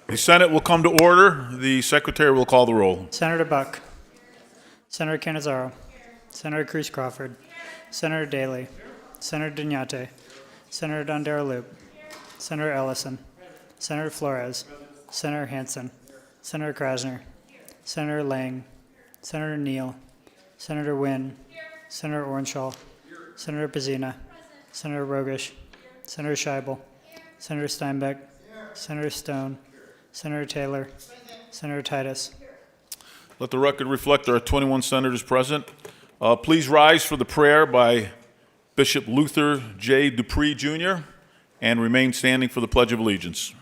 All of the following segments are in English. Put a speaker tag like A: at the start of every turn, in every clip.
A: The Senate will come to order. The Secretary will call the roll.
B: Senator Buck. Senator Cannizzaro. Senator Cruz Crawford. Senator Daley. Senator Dignate. Senator Dondero-Loop. Senator Ellison. Senator Flores. Senator Hansen. Senator Krasner. Senator Lang. Senator Neal. Senator Wynn. Senator Orenshaw. Senator Pizzina. Senator Rogish. Senator Scheibel. Senator Steinbeck. Senator Stone. Senator Taylor. Senator Titus.
A: Let the record reflect there are 21 senators present. Please rise for the prayer by Bishop Luther J. Dupree, Jr., and remain standing for the Pledge of Allegiance.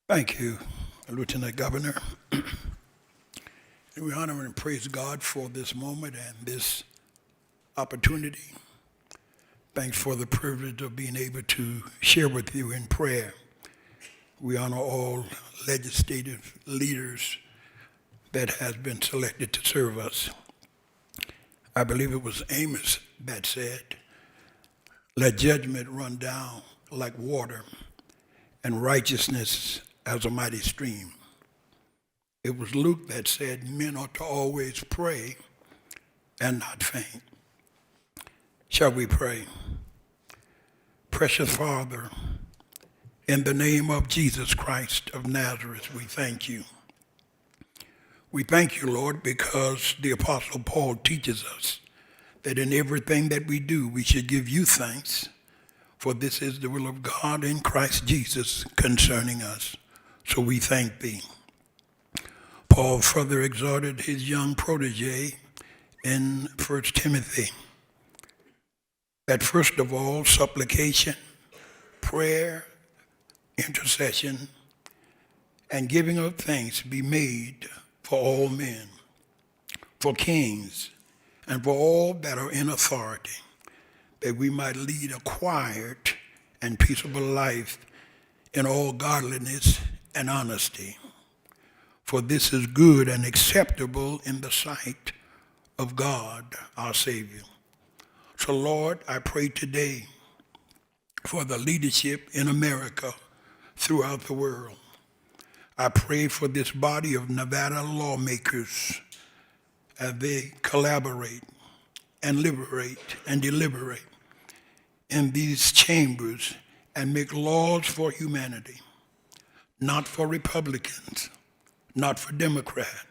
C: Thank you, Lieutenant Governor. We honor and praise God for this moment and this opportunity. Thanks for the privilege of being able to share with you in prayer. We honor all legislative leaders that has been selected to serve us. I believe it was Amos that said, "Let judgment run down like water and righteousness as a mighty stream." It was Luke that said, "Men ought to always pray and not faint." Shall we pray? Precious Father, in the name of Jesus Christ of Nazareth, we thank you. We thank you, Lord, because the Apostle Paul teaches us that in everything that we do, we should give you thanks, for this is the will of God in Christ Jesus concerning us. So we thank thee. Paul further exhorted his young protege in 1 Timothy that first of all, supplication, prayer, intercession, and giving of thanks be made for all men, for kings, and for all that are in authority, that we might lead a quiet and peaceable life in all godliness and honesty. For this is good and acceptable in the sight of God, our Savior. So, Lord, I pray today for the leadership in America throughout the world. I pray for this body of Nevada lawmakers as they collaborate and liberate and deliberate in these chambers and make laws for humanity, not for Republicans, not for Democrats,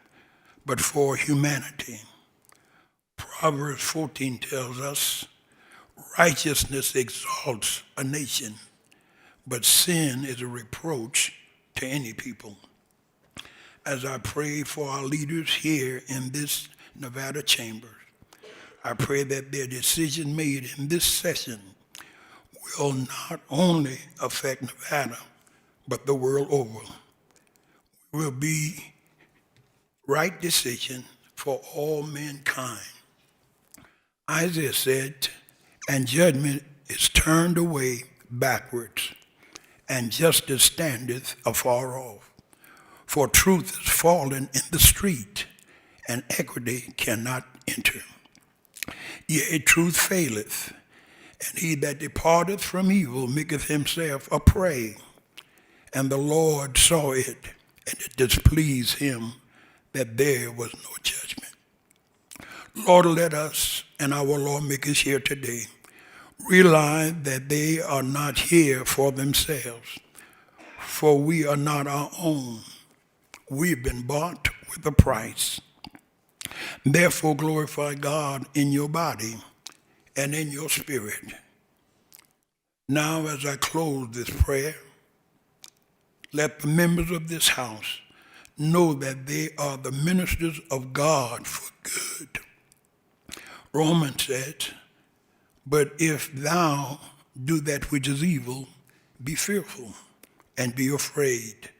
C: but for humanity. Proverbs 14 tells us, righteousness exalts a nation, but sin is a reproach to any people. As I pray for our leaders here in this Nevada chamber, I pray that their decision made in this session will not only affect Nevada, but the world over. Will be right decision for all mankind. Isaiah said, and judgment is turned away backwards, and justice standeth afar off. For truth is fallen in the street, and equity cannot enter. Yea, truth faileth, and he that departeth from evil maketh himself a prey. And the Lord saw it, and it displeased him that there was no judgment. Lord, let us and our lawmakers here today realize that they are not here for themselves, for we are not our own. We've been bought with a price. Therefore, glorify God in your body and in your spirit. Now, as I close this prayer, let the members of this house know that they are the ministers of God for good. Romans said, but if thou do that which is evil, be fearful and be afraid,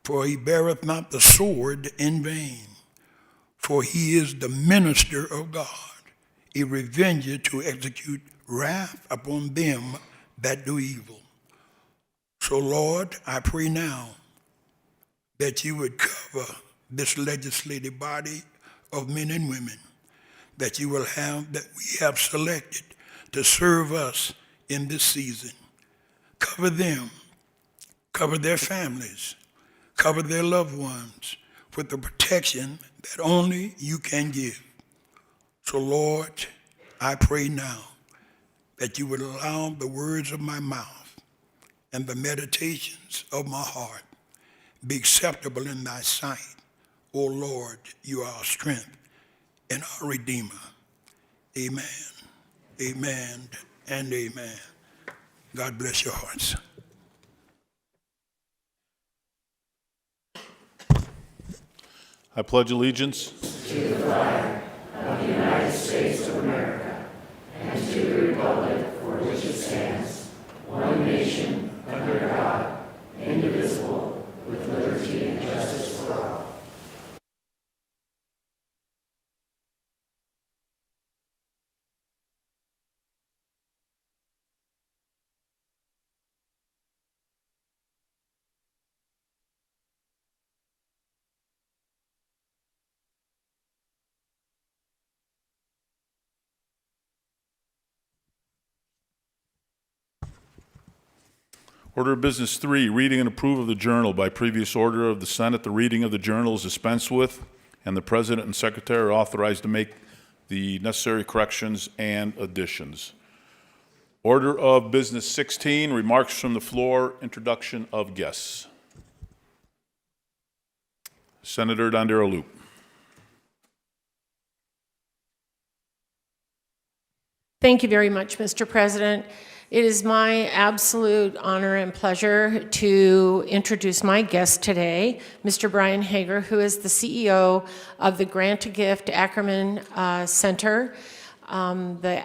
C: for he beareth not the sword in vain, for he is the minister of God, a revenger to execute wrath upon them that do evil. So, Lord, I pray now that you would cover this legislative body of men and women, that you will have, that we have selected to serve us in this season. Cover them, cover their families, cover their loved ones with the protection that only you can give. So Lord, I pray now that you would allow the words of my mouth and the meditations of my heart be acceptable in thy sight. O Lord, you are our strength and our Redeemer. Amen, amen, and amen. God bless your hearts.
A: I pledge allegiance Order of Business 3, reading and approve of the journal. By previous order of the Senate, the reading of the journal is dispensed with, and the President and Secretary are authorized to make the necessary corrections and additions. Order of Business 16, remarks from the floor, introduction of guests. Senator Dondero-Loop.
D: Thank you very much, Mr. President. It is my absolute honor and pleasure to introduce my guest today, Mr. Brian Hager, who is the CEO of the Grant-A-Gift Ackerman Center. The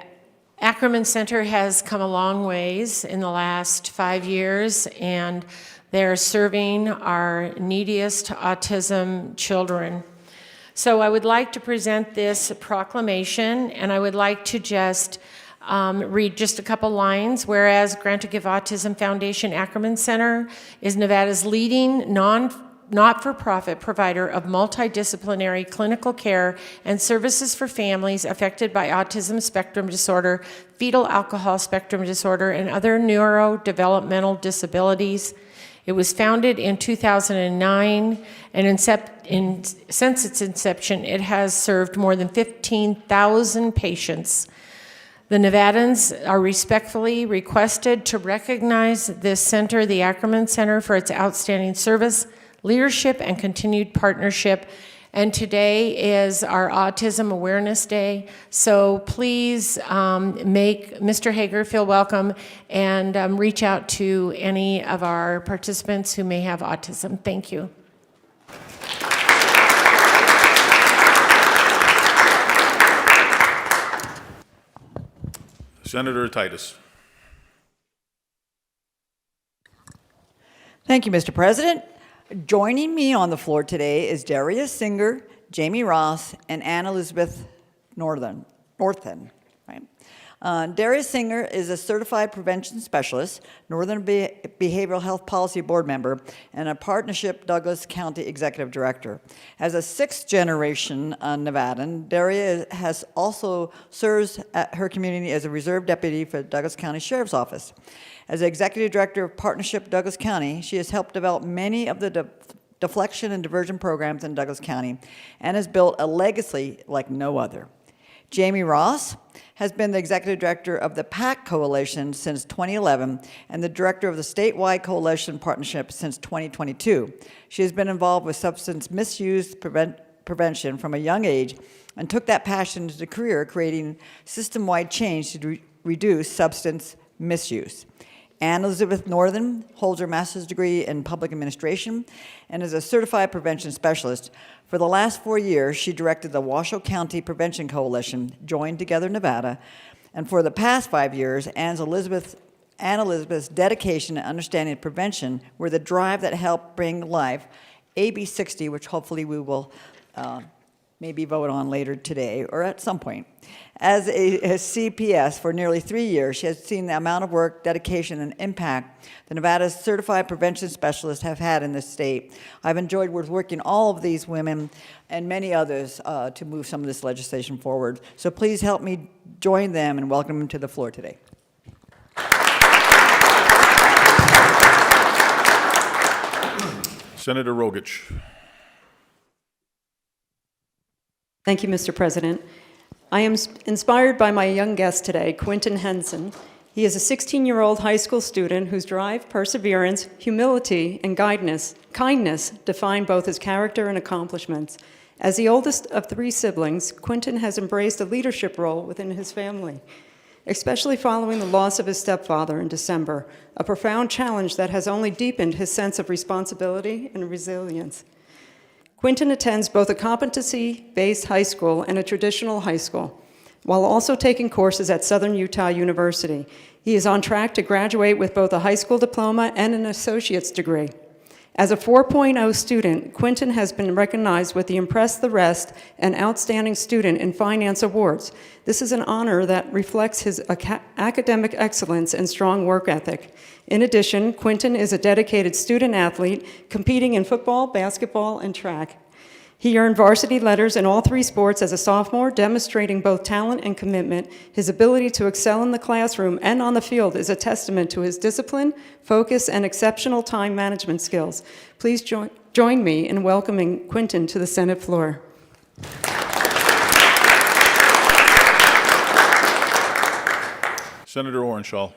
D: Ackerman Center has come a long ways in the last 5 years, and they're serving our neediest autism children. So I would like to present this proclamation, and I would like to just read just a couple lines. Whereas Grant-A-Gift Autism Foundation Ackerman Center is Nevada's leading not-for-profit provider of multidisciplinary clinical care and services for families affected by autism spectrum disorder, fetal alcohol spectrum disorder, and other neurodevelopmental disabilities. It was founded in 2009, and since its inception, it has served more than 15,000 patients. The Nevadans are respectfully requested to recognize this center, the Ackerman Center, for its outstanding service, leadership, and continued partnership. And today is our Autism Awareness Day, so please make Mr. Hager feel welcome and reach out to any of our participants who may have autism. Thank you.
A: Senator Titus.
E: Thank you, Mr. President. Joining me on the floor today is Darius Singer, Jamie Ross, and Ann Elizabeth Northen. Right? Darius Singer is a certified prevention specialist, Northern Behavioral Health Policy Board member, and a Partnership Douglas County Executive Director. As a sixth-generation Nevadan, Darius has also serves at her community as a reserve deputy for the Douglas County Sheriff's Office. As Executive Director of Partnership Douglas County, she has helped develop many of the deflection and diversion programs in Douglas County and has built a legacy like no other. Jamie Ross has been the Executive Director of the PAC Coalition since 2011 and the Director of the Statewide Coalition Partnership since 2022. She has been involved with substance misuse prevention from a young age and took that passion into a career creating system-wide change to reduce substance misuse. Ann Elizabeth Northen holds her master's degree in public administration and is a certified prevention specialist. For the last 4 years, she directed the Washoe County Prevention Coalition, Join Together Nevada, and for the past 5 years, Ann Elizabeth's dedication and understanding of prevention were the drive that helped bring life AB 60, which hopefully we will maybe vote on later today or at some point. As a CPS for nearly 3 years, she has seen the amount of work, dedication, and impact the Nevada's certified prevention specialists have had in this state. I've enjoyed working all of these women and many others to move some of this legislation forward. So please help me join them and welcome them to the floor today.
A: Senator Rogich.
F: Thank you, Mr. President. I am inspired by my young guest today, Quentin Henson. He is a 16-year-old high school student whose drive, perseverance, humility, and kindness define both his character and accomplishments. As the oldest of 3 siblings, Quentin has embraced a leadership role within his family, especially following the loss of his stepfather in December, a profound challenge that has only deepened his sense of responsibility and resilience. Quentin attends both a competency-based high school and a traditional high school, while also taking courses at Southern Utah University. He is on track to graduate with both a high school diploma and an associate's degree. As a 4.0 student, Quentin has been recognized with the Impress the Rest and Outstanding Student in Finance Awards. This is an honor that reflects his academic excellence and strong work ethic. In addition, Quentin is a dedicated student athlete competing in football, basketball, and track. He earned varsity letters in all 3 sports as a sophomore, demonstrating both talent and commitment. His ability to excel in the classroom and on the field is a testament to his discipline, focus, and exceptional time management skills. Please join me in welcoming Quentin to the Senate floor.
A: Senator Orenshaw.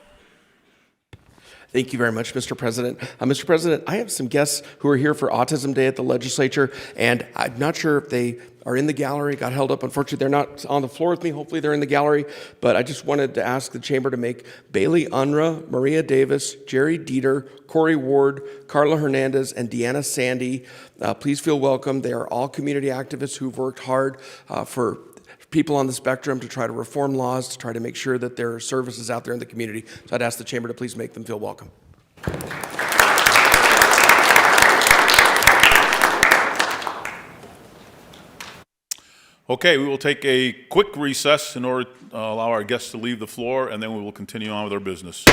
G: Thank you very much, Mr. President. Mr. President, I have some guests who are here for Autism Day at the legislature, and I'm not sure if they are in the gallery, got held up. Unfortunately, they're not on the floor with me. Hopefully they're in the gallery, but I just wanted to ask the chamber to make Bailey Unruh, Maria Davis, Jerry Dieter, Corey Ward, Carla Hernandez, and Deanna Sandy. Please feel welcome. They are all community activists who've worked hard for people on the spectrum to try to reform laws, to try to make sure that there are services out there in the community. So I'd ask the chamber to please make them feel welcome.
A: Okay, we will take a quick recess in order to allow our guests to leave the floor, and then we will continue on with our business.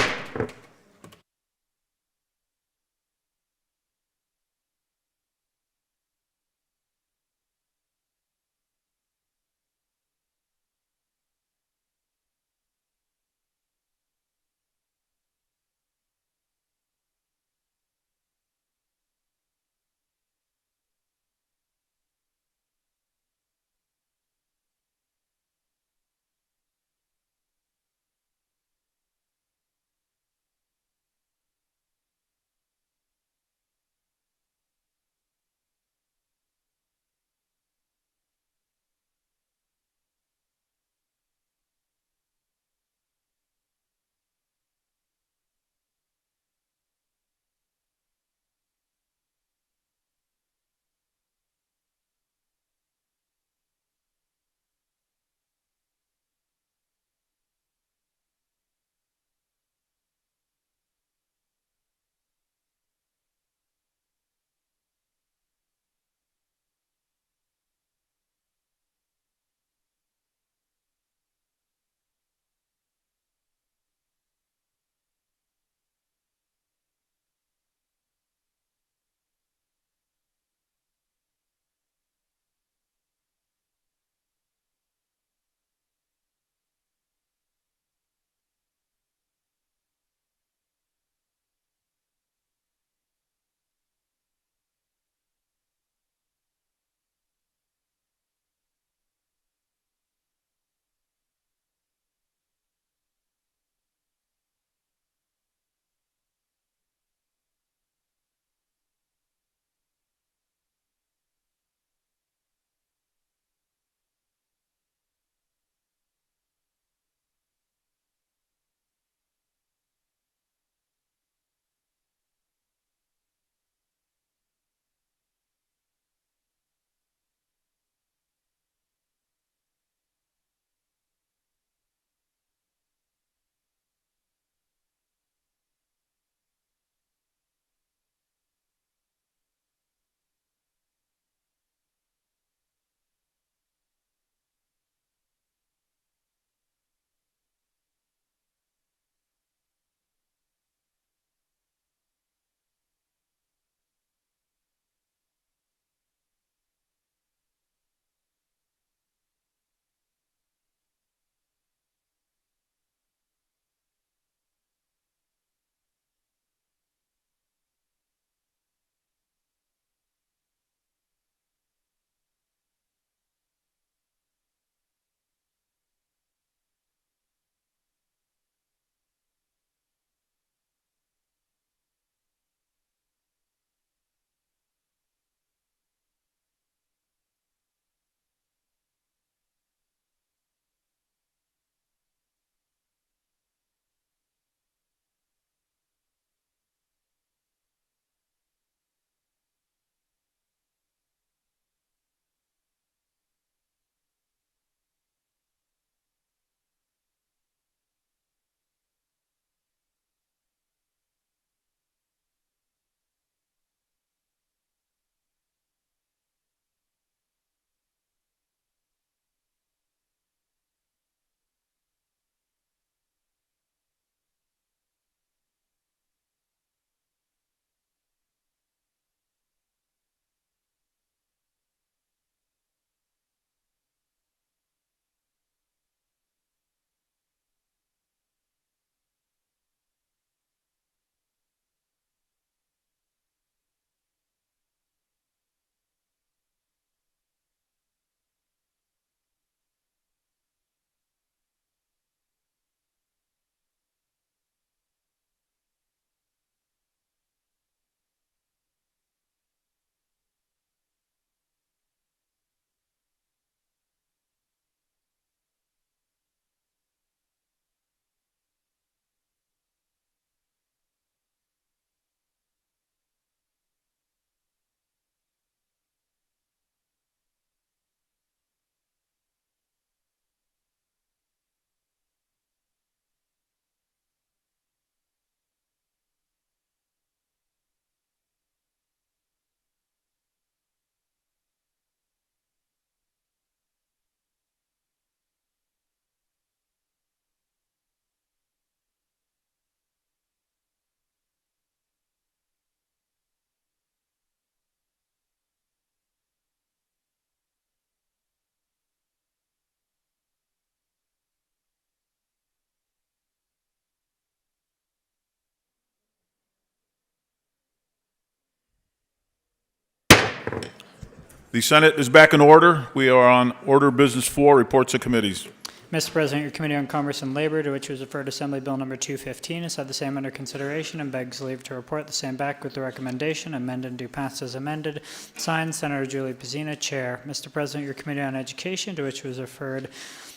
A: The Senate is back in order. We are on Order Business 4, Reports of Committees.
B: Mr. President, your Committee on Commerce and Labor, to which was referred Assembly Bill Number 215, has had the same under consideration and begs leave to report the same back with the recommendation amend and do pass as amended. Signed, Senator Julie Pizzina, Chair. Mr. President, your Committee on Education, to which was referred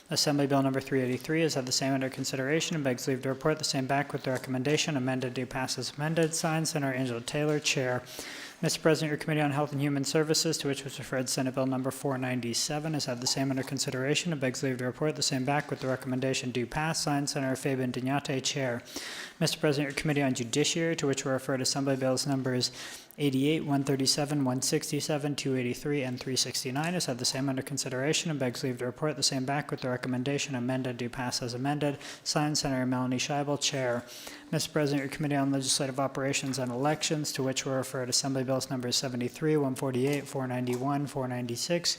B: Assembly Bill Number 383, has had the same under consideration and begs leave to report the same back with the recommendation amend and do pass as amended. Signed, Senator Angela Taylor, Chair. Mr. President, your Committee on Health and Human Services, to which was referred Senate Bill Number 497, has had the same under consideration and begs leave to report the same back with the recommendation do pass. Signed, Senator Fabian Dignate, Chair. Mr. President, your Committee on Judiciary, to which were referred Assembly Bills Numbers 88, 137, 167, 283, and 369, has had the same under consideration and begs leave to report the same back with the recommendation amend and do pass as amended. Signed, Senator Melanie Scheibel, Chair. Mr. President, your Committee on Legislative Operations and Elections, to which were referred Assembly Bills Numbers 73, 148, 491, 496,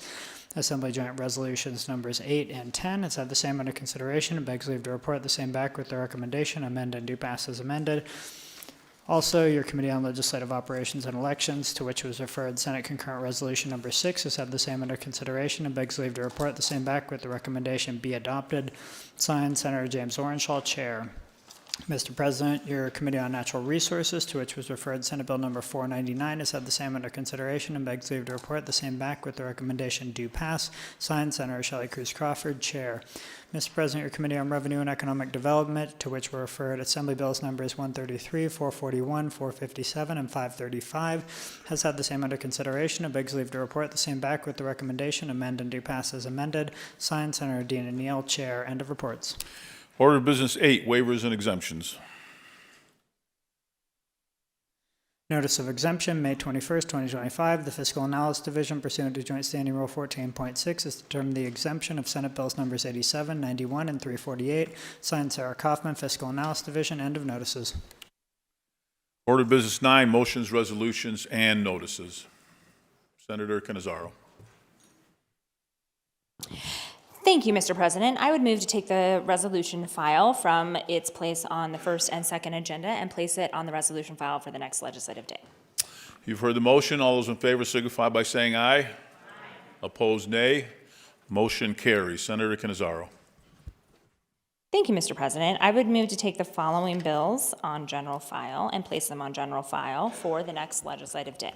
B: Assembly Joint Resolutions Numbers 8 and 10, has had the same under consideration and begs leave to report the same back with the recommendation amend and do pass as amended. Also, your Committee on Legislative Operations and Elections, to which was referred Senate Concurrent Resolution Number 6, has had the same under consideration and begs leave to report the same back with the recommendation be adopted. Signed, Senator James Orenshaw, Chair. Mr. President, your Committee on Natural Resources, to which was referred Senate Bill Number 499, has had the same under consideration and begs leave to report the same back with the recommendation do pass. Signed, Senator Shelley Cruz Crawford, Chair. Mr. President, your Committee on Revenue and Economic Development, to which were referred Assembly Bills Numbers 133, 441, 457, and 535, has had the same under consideration and begs leave to report the same back with the recommendation amend and do pass as amended. Signed, Senator Dina Neal, Chair. End of reports.
A: Order of Business 8, Waivers and Exemptions.
B: Notice of exemption, May 21st, 2025. The Fiscal Analysis Division, pursuant to Joint Standing Rule 14.6, has determined the exemption of Senate Bills Numbers 87, 91, and 348. Signed, Sarah Kaufman, Fiscal Analysis Division. End of notices.
A: Order of Business 9, Motions, Resolutions, and Notices. Senator Cannizzaro.
H: Thank you, Mr. President. I would move to take the resolution file from its place on the first and second agenda and place it on the resolution file for the next legislative day.
A: You've heard the motion. All those in favor signify by saying aye. Aye. Opposed, nay. Motion carries. Senator Cannizzaro.
H: Thank you, Mr. President. I would move to take the following bills on general file and place them on general file for the next legislative day.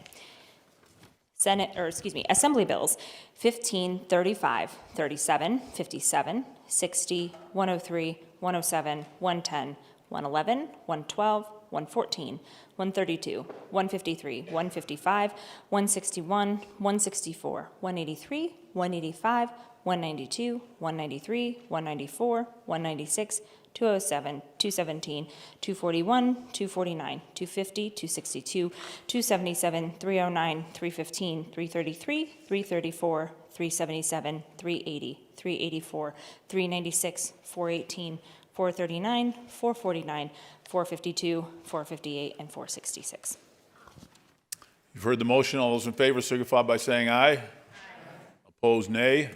H: Assembly Bills 15, 35, 37, 57, 60, 103, 107, 110, 111, 112, 114, 132, 153, 155, 161, 164, 183, 185, 192, 193, 194, 196, 207, 217, 241, 249, 250, 262, 277, 309, 315, 333, 334, 377, 380, 384, 396, 418, 439, 449, 452, 458, and 466.
A: You've heard the motion. All those in favor signify by saying aye. Aye. Opposed, nay.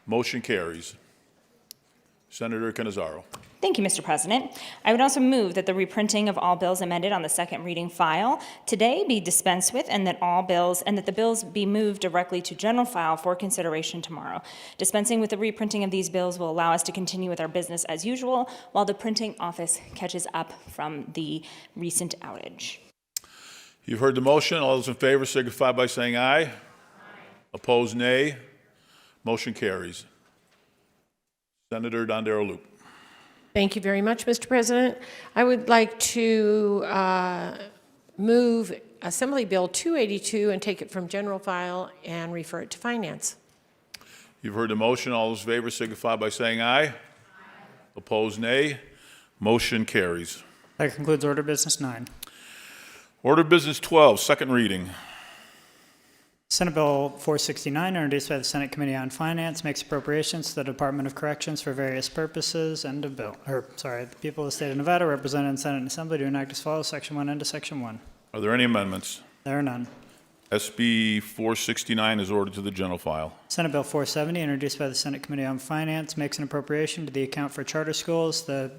A: Motion carries. Senator Cannizzaro.
H: Thank you, Mr. President. I would also move that the reprinting of all bills amended on the second reading file today be dispensed with and that the bills be moved directly to general file for consideration tomorrow. Dispensing with the reprinting of these bills will allow us to continue with our business as usual while the printing office catches up from the recent outage.
A: You've heard the motion. All those in favor signify by saying aye. Aye. Opposed, nay. Motion carries. Senator Dondero-Loop.
D: Thank you very much, Mr. President. I would like to move Assembly Bill 282 and take it from general file and refer it to finance.
A: You've heard the motion. All those in favor signify by saying aye. Aye. Opposed, nay. Motion carries.
B: That concludes Order Business 9.
A: Order Business 12, second reading.
B: Senate Bill 469, introduced by the Senate Committee on Finance, makes appropriations to the Department of Corrections for various purposes. End of bill. The people of the state of Nevada, represented in Senate and Assembly, do enact as follows: Section 1 into Section 1.
A: Are there any amendments?
B: There are none.
A: SB 469 is ordered to the general file.
B: Senate Bill 470, introduced by the Senate Committee on Finance, makes an appropriation to the account for charter schools. The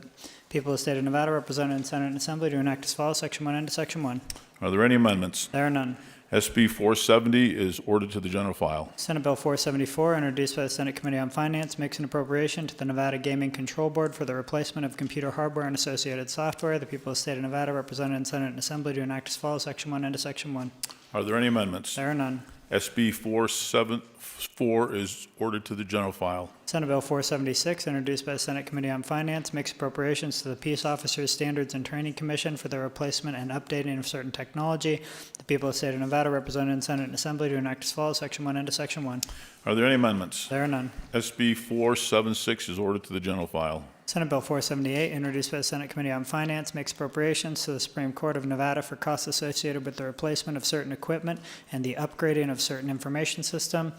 B: people of the state of Nevada, represented in Senate and Assembly, do enact as follows: Section 1 into Section 1.
A: Are there any amendments?
B: There are none.
A: SB 470 is ordered to the general file.
B: Senate Bill 474, introduced by the Senate Committee on Finance, makes an appropriation to the Nevada Gaming Control Board for the replacement of computer hardware and associated software. The people of the state of Nevada, represented in Senate and Assembly, to enact as follows, Section 1 into Section 1.
A: Are there any amendments?
B: There are none.
A: SB 474 is ordered to the general file.
B: Senate Bill 476, introduced by the Senate Committee on Finance, makes appropriations to the Peace Officers Standards and Training Commission for the replacement and updating of certain technology. The people of the state of Nevada, represented in Senate and Assembly, to enact as follows, Section 1 into Section 1.
A: Are there any amendments?
B: There are none.
A: SB 476 is ordered to the general file.
B: Senate Bill 478, introduced by the Senate Committee on Finance, makes appropriations to the Supreme Court of Nevada for costs associated with the replacement of certain equipment and the upgrading of certain information system.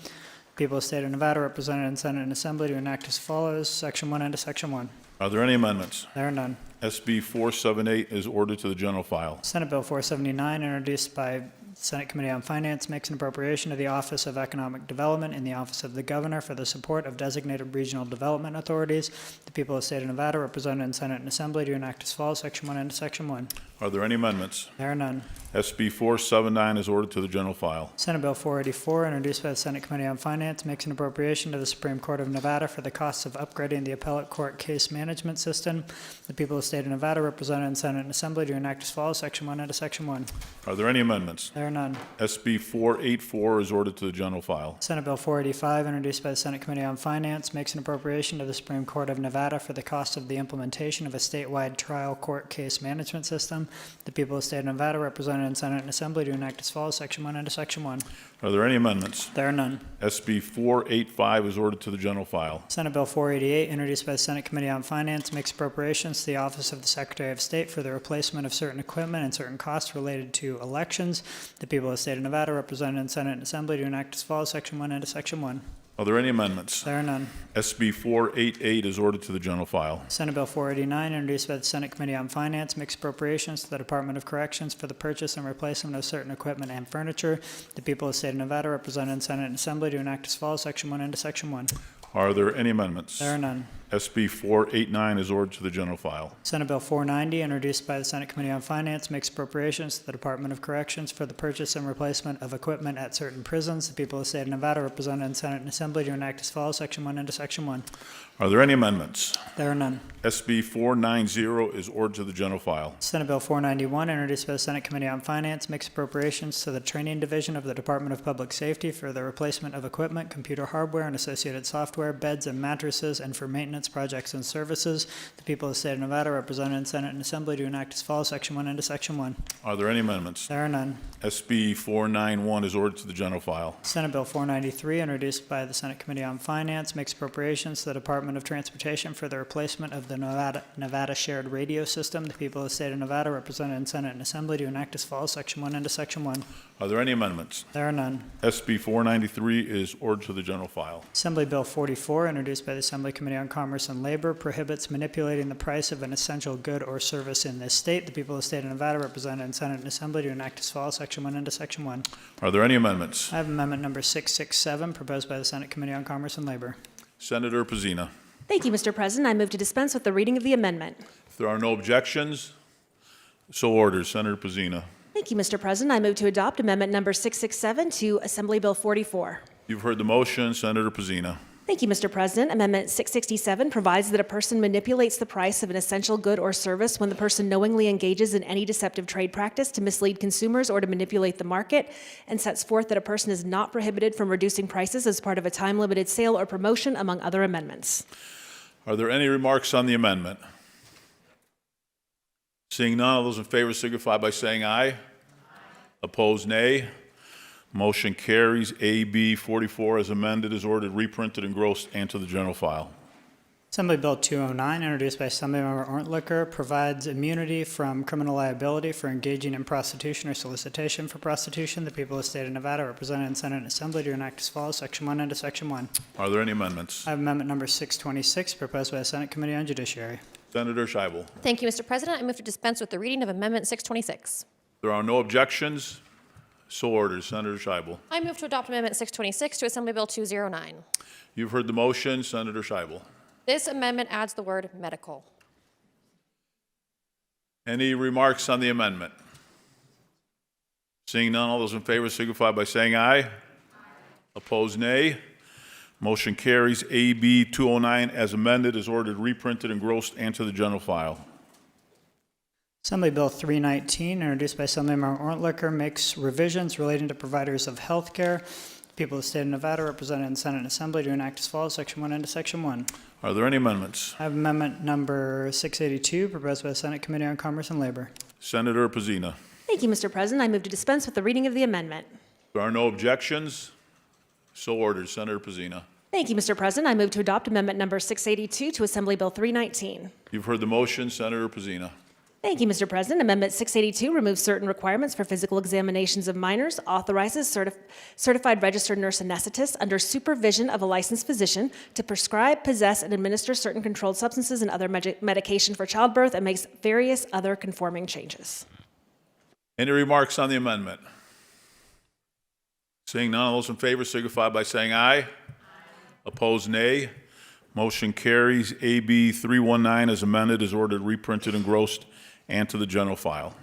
B: People of the state of Nevada, represented in Senate and Assembly, to enact as follows, Section 1 into Section 1.
A: Are there any amendments?
B: There are none.
A: SB 478 is ordered to the general file.
B: Senate Bill 479, introduced by Senate Committee on Finance, makes an appropriation to the Office of Economic Development in the Office of the Governor for the support of designated regional development authorities. The people of the state of Nevada, represented in Senate and Assembly, to enact as follows, Section 1 into Section 1.
A: Are there any amendments?
B: There are none.
A: SB 479 is ordered to the general file.
B: Senate Bill 484, introduced by the Senate Committee on Finance, makes an appropriation to the Supreme Court of Nevada for the costs of upgrading the appellate court case management system. The people of the state of Nevada, represented in Senate and Assembly, to enact as follows, Section 1 into Section 1.
A: Are there any amendments?
B: There are none.
A: SB 484 is ordered to the general file.
B: Senate Bill 485, introduced by the Senate Committee on Finance, makes an appropriation to the Supreme Court of Nevada for the cost of the implementation of a statewide trial court case management system. The people of the state of Nevada, represented in Senate and Assembly, to enact as follows, Section 1 into Section 1.
A: Are there any amendments?
B: There are none.
A: SB 485 is ordered to the general file.
B: Senate Bill 488, introduced by the Senate Committee on Finance, makes appropriations to the Office of the Secretary of State for the replacement of certain equipment and certain costs related to elections. The people of the state of Nevada, represented in Senate and Assembly, to enact as follows, Section 1 into Section 1.
A: Are there any amendments?
B: There are none.
A: SB 488 is ordered to the general file.
B: Senate Bill 489, introduced by the Senate Committee on Finance, makes appropriations to the Department of Corrections for the purchase and replacement of certain equipment and furniture. The people of the state of Nevada, represented in Senate and Assembly, to enact as follows, Section 1 into Section 1.
A: Are there any amendments?
B: There are none.
A: SB 489 is ordered to the general file.
B: Senate Bill 490, introduced by the Senate Committee on Finance, makes appropriations to the Department of Corrections for the purchase and replacement of equipment at certain prisons. The people of the state of Nevada, represented in Senate and Assembly, to enact as follows, Section 1 into Section 1.
A: Are there any amendments?
B: There are none.
A: SB 490 is ordered to the general file.
B: Senate Bill 491, introduced by the Senate Committee on Finance, makes appropriations to the Training Division of the Department of Public Safety for the replacement of equipment, computer hardware, and associated software, beds and mattresses, and for maintenance projects and services. The people of the state of Nevada, represented in Senate and Assembly, to enact as follows, Section 1 into Section 1.
A: Are there any amendments?
B: There are none.
A: SB 491 is ordered to the general file.
B: Senate Bill 493, introduced by the Senate Committee on Finance, makes appropriations to the Department of Transportation for the replacement of the Nevada Shared Radio System. The people of the state of Nevada, represented in Senate and Assembly, to enact as follows, Section 1 into Section 1.
A: Are there any amendments?
B: There are none.
A: SB 493 is ordered to the general file.
B: Assembly Bill 44, introduced by the Assembly Committee on Commerce and Labor, prohibits manipulating the price of an essential good or service in this state. The people of the state of Nevada, represented in Senate and Assembly, to enact as follows, Section 1 into Section 1.
A: Are there any amendments?
B: I have amendment number 667, proposed by the Senate Committee on Commerce and Labor.
A: Senator Pizzina.
I: Thank you, Mr. President. I move to dispense with the reading of the amendment.
A: If there are no objections, so ordered. Senator Pizzina.
I: Thank you, Mr. President. I move to adopt amendment number 667 to Assembly Bill 44.
A: You've heard the motion. Senator Pizzina.
I: Thank you, Mr. President. Amendment 667 provides that a person manipulates the price of an essential good or service when the person knowingly engages in any deceptive trade practice to mislead consumers or to manipulate the market, and sets forth that a person is not prohibited from reducing prices as part of a time-limited sale or promotion, among other amendments.
A: Are there any remarks on the amendment? Seeing none, all those in favor signify by saying aye. Opposed, nay. Motion carries. AB 44 as amended is ordered, reprinted, engrossed, and to the general file.
B: Assembly Bill 209, introduced by Assemblymember Orntlicher, provides immunity from criminal liability for engaging in prostitution or solicitation for prostitution. The people of the state of Nevada, represented in Senate and Assembly, to enact as follows, Section 1 into Section 1.
A: Are there any amendments?
B: I have amendment number 626, proposed by the Senate Committee on Judiciary.
A: Senator Scheibel.
J: Thank you, Mr. President. I move to dispense with the reading of Amendment 626.
A: There are no objections. So ordered. Senator Scheibel.
J: I move to adopt Amendment 626 to Assembly Bill 209.
A: You've heard the motion. Senator Scheibel.
J: This amendment adds the word medical.
A: Any remarks on the amendment? Seeing none, all those in favor signify by saying aye. Opposed, nay. Motion carries. AB 209 as amended is ordered reprinted, engrossed, and to the general file.
B: Assembly Bill 319, introduced by Assemblymember Ortlicker, makes revisions relating to providers of health care. People of the state of Nevada, represented in Senate and Assembly, to enact as follows, Section 1 into Section 1.
A: Are there any amendments?
B: I have amendment number 682, proposed by the Senate Committee on Commerce and Labor.
A: Senator Pazina.
I: Thank you, Mr. President. I move to dispense with the reading of the amendment.
A: There are no objections. So ordered. Senator Pazina.
I: Thank you, Mr. President. I move to adopt amendment number 682 to Assembly Bill 319.
A: You've heard the motion. Senator Pazina.
I: Thank you, Mr. President. Amendment 682 removes certain requirements for physical examinations of minors, authorizes certified registered nurse anesthetist under supervision of a licensed physician to prescribe, possess, and administer certain controlled substances and other medication for childbirth, and makes various other conforming changes.
A: Any remarks on the amendment? Seeing none, all those in favor signify by saying aye. Opposed, nay. Motion carries. AB 319 as amended is ordered reprinted, engrossed, and to the general file.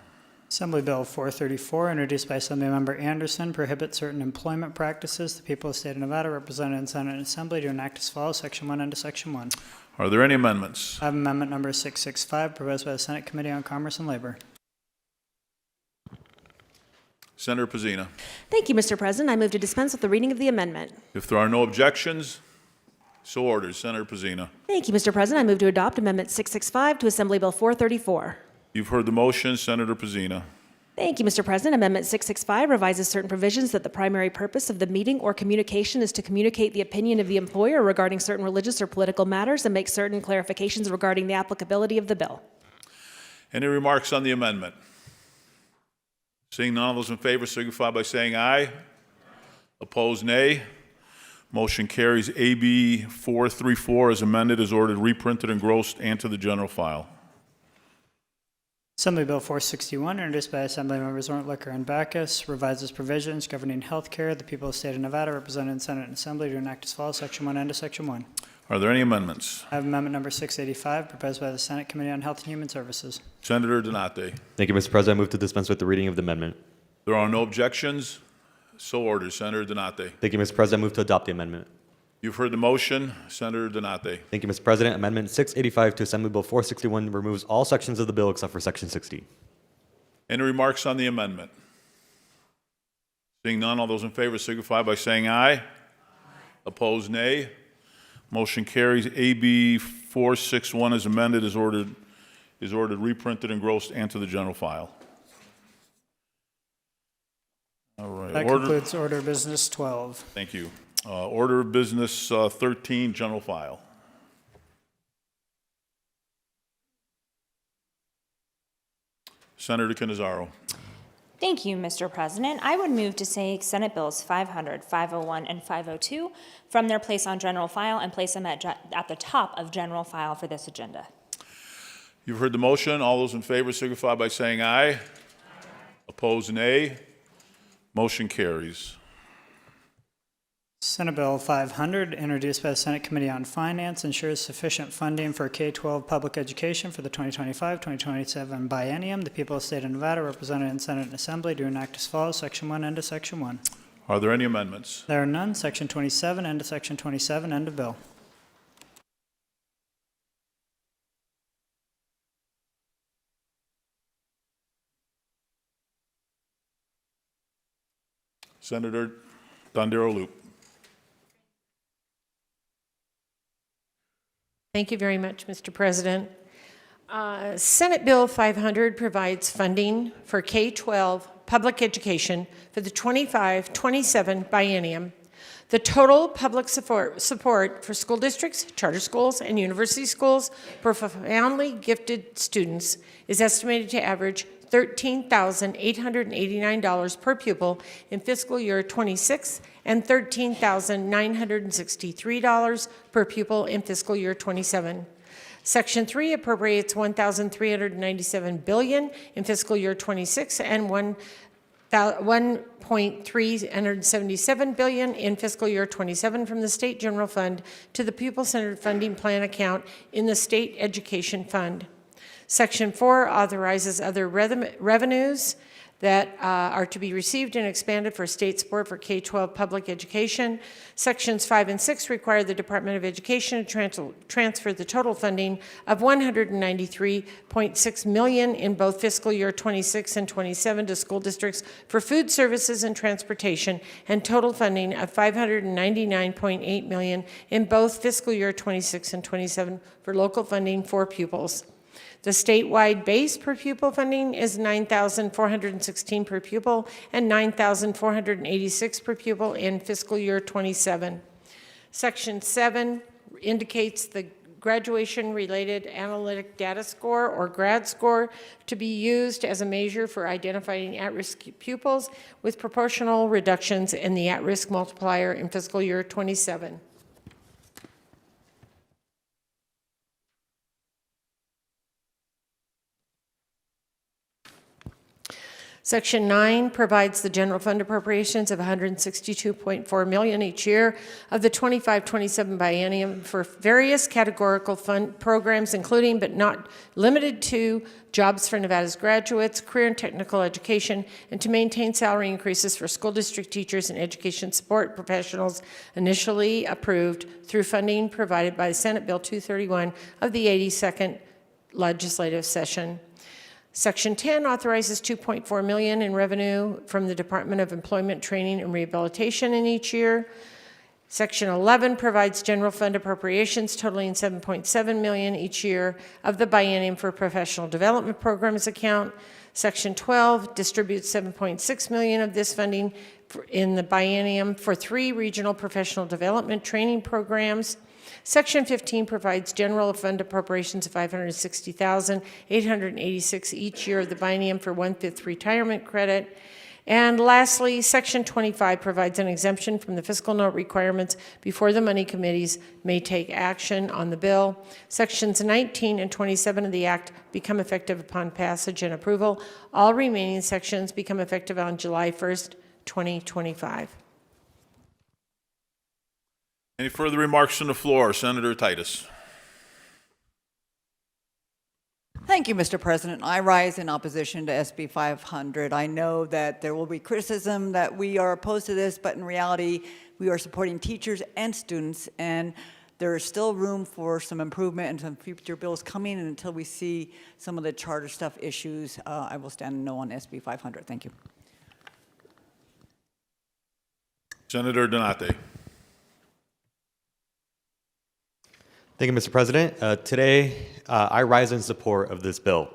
B: Assembly Bill 434, introduced by Assemblymember Anderson, prohibits certain employment practices. The people of the state of Nevada, represented in Senate and Assembly, to enact as follows, Section 1 into Section 1.
A: Are there any amendments?
B: I have amendment number 665, proposed by the Senate Committee on Commerce and Labor.
A: Senator Pazina.
I: Thank you, Mr. President. I move to dispense with the reading of the amendment.
A: If there are no objections, so ordered. Senator Pazina.
I: Thank you, Mr. President. I move to adopt amendment 665 to Assembly Bill 434.
A: You've heard the motion. Senator Pazina.
I: Thank you, Mr. President. Amendment 665 revises certain provisions that the primary purpose of the meeting or communication is to communicate the opinion of the employer regarding certain religious or political matters and make certain clarifications regarding the applicability of the bill.
A: Any remarks on the amendment? Seeing none, all those in favor signify by saying aye. Opposed, nay. Motion carries. AB 434 as amended is ordered reprinted, engrossed, and to the general file.
B: Assembly Bill 461, introduced by Assemblymembers Ortlicker and Backus, revises provisions governing health care. The people of the state of Nevada, represented in Senate and Assembly, to enact as follows, Section 1 into Section 1.
A: Are there any amendments?
B: I have amendment number 685, proposed by the Senate Committee on Health and Human Services.
A: Senator Donate.
K: Thank you, Mr. President. I move to dispense with the reading of the amendment.
A: There are no objections. So ordered. Senator Donate.
K: Thank you, Mr. President. I move to adopt the amendment.
A: You've heard the motion. Senator Donate.
K: Thank you, Mr. President. Amendment 685 to Assembly Bill 461 removes all sections of the bill except for Section 60.
A: Any remarks on the amendment? Seeing none, all those in favor signify by saying aye. Opposed, nay. Motion carries. AB 461 as amended is ordered reprinted, engrossed, and to the general file. All right.
B: That concludes Order of Business 12.
A: Thank you. Order of Business 13, general file. Senator Cannizzaro.
H: Thank you, Mr. President. I would move to take Senate Bills 500, 501, and 502 from their place on general file and place them at the top of general file for this agenda.
A: You've heard the motion. All those in favor signify by saying aye. Aye. Opposed, nay. Motion carries.
B: Senate Bill 500, introduced by the Senate Committee on Finance, ensures sufficient funding for K-12 public education for the 2025-2027 biennium. The people of the state of Nevada, represented in Senate and Assembly, do enact as follows, Section 1 into Section 1.
A: Are there any amendments?
B: There are none. Section 27 into Section 27, end of bill.
A: Senator Dondero-Loop.
D: Thank you very much, Mr. President. Senate Bill 500 provides funding for K-12 public education for the 25-27 biennium. The total public support for school districts, charter schools, and university schools for profoundly gifted students is estimated to average $13,889 per pupil in fiscal year 26 and $13,963 per pupil in fiscal year 27. Section 3 appropriates $1,397 billion in fiscal year 26 and $1.377 billion in fiscal year 27 from the State General Fund to the Pupil-Centered Funding Plan account in the State Education Fund. Section 4 authorizes other revenues that are to be received and expanded for state support for K-12 public education. Sections 5 and 6 require the Department of Education to transfer the total funding of $193.6 million in both fiscal year 26 and 27 to school districts for food services and transportation, and total funding of $599.8 million in both fiscal year 26 and 27 for local funding for pupils. The statewide base per pupil funding is $9,416 per pupil and $9,486 per pupil in fiscal year 27. Section 7 indicates the graduation-related analytic data score, or GRAD score, to be used as a measure for identifying at-risk pupils with proportional reductions in the at-risk multiplier in fiscal year 27. Section 9 provides the general fund appropriations of $162.4 million each year of the 25-27 biennium for various categorical fund programs, including but not limited to jobs for Nevada's graduates, career and technical education, and to maintain salary increases for school district teachers and education support professionals initially approved through funding provided by Senate Bill 231 of the 82nd legislative session. Section 10 authorizes $2.4 million in revenue from the Department of Employment, Training, and Rehabilitation in each year. Section 11 provides general fund appropriations totaling $7.7 million each year of the biennium for professional development programs account. Section 12 distributes $7.6 million of this funding in the biennium for 3 regional professional development training programs. Section 15 provides general fund appropriations of $560,886 each year of the biennium for 1/5 retirement credit. And lastly, Section 25 provides an exemption from the fiscal note requirements before the money committees may take action on the bill. Sections 19 and 27 of the Act become effective upon passage and approval. All remaining sections become effective on July 1st, 2025.
A: Any further remarks from the floor? Senator Titus.
E: Thank you, Mr. President. I rise in opposition to SB 500. I know that there will be criticism that we are opposed to this, but in reality, we are supporting teachers and students, and there is still room for some improvement and some future bills coming, and until we see some of the charter stuff issues, I will stand no on SB 500. Thank you.
A: Senator Donate.
K: Thank you, Mr. President. Today, I rise in support of this bill.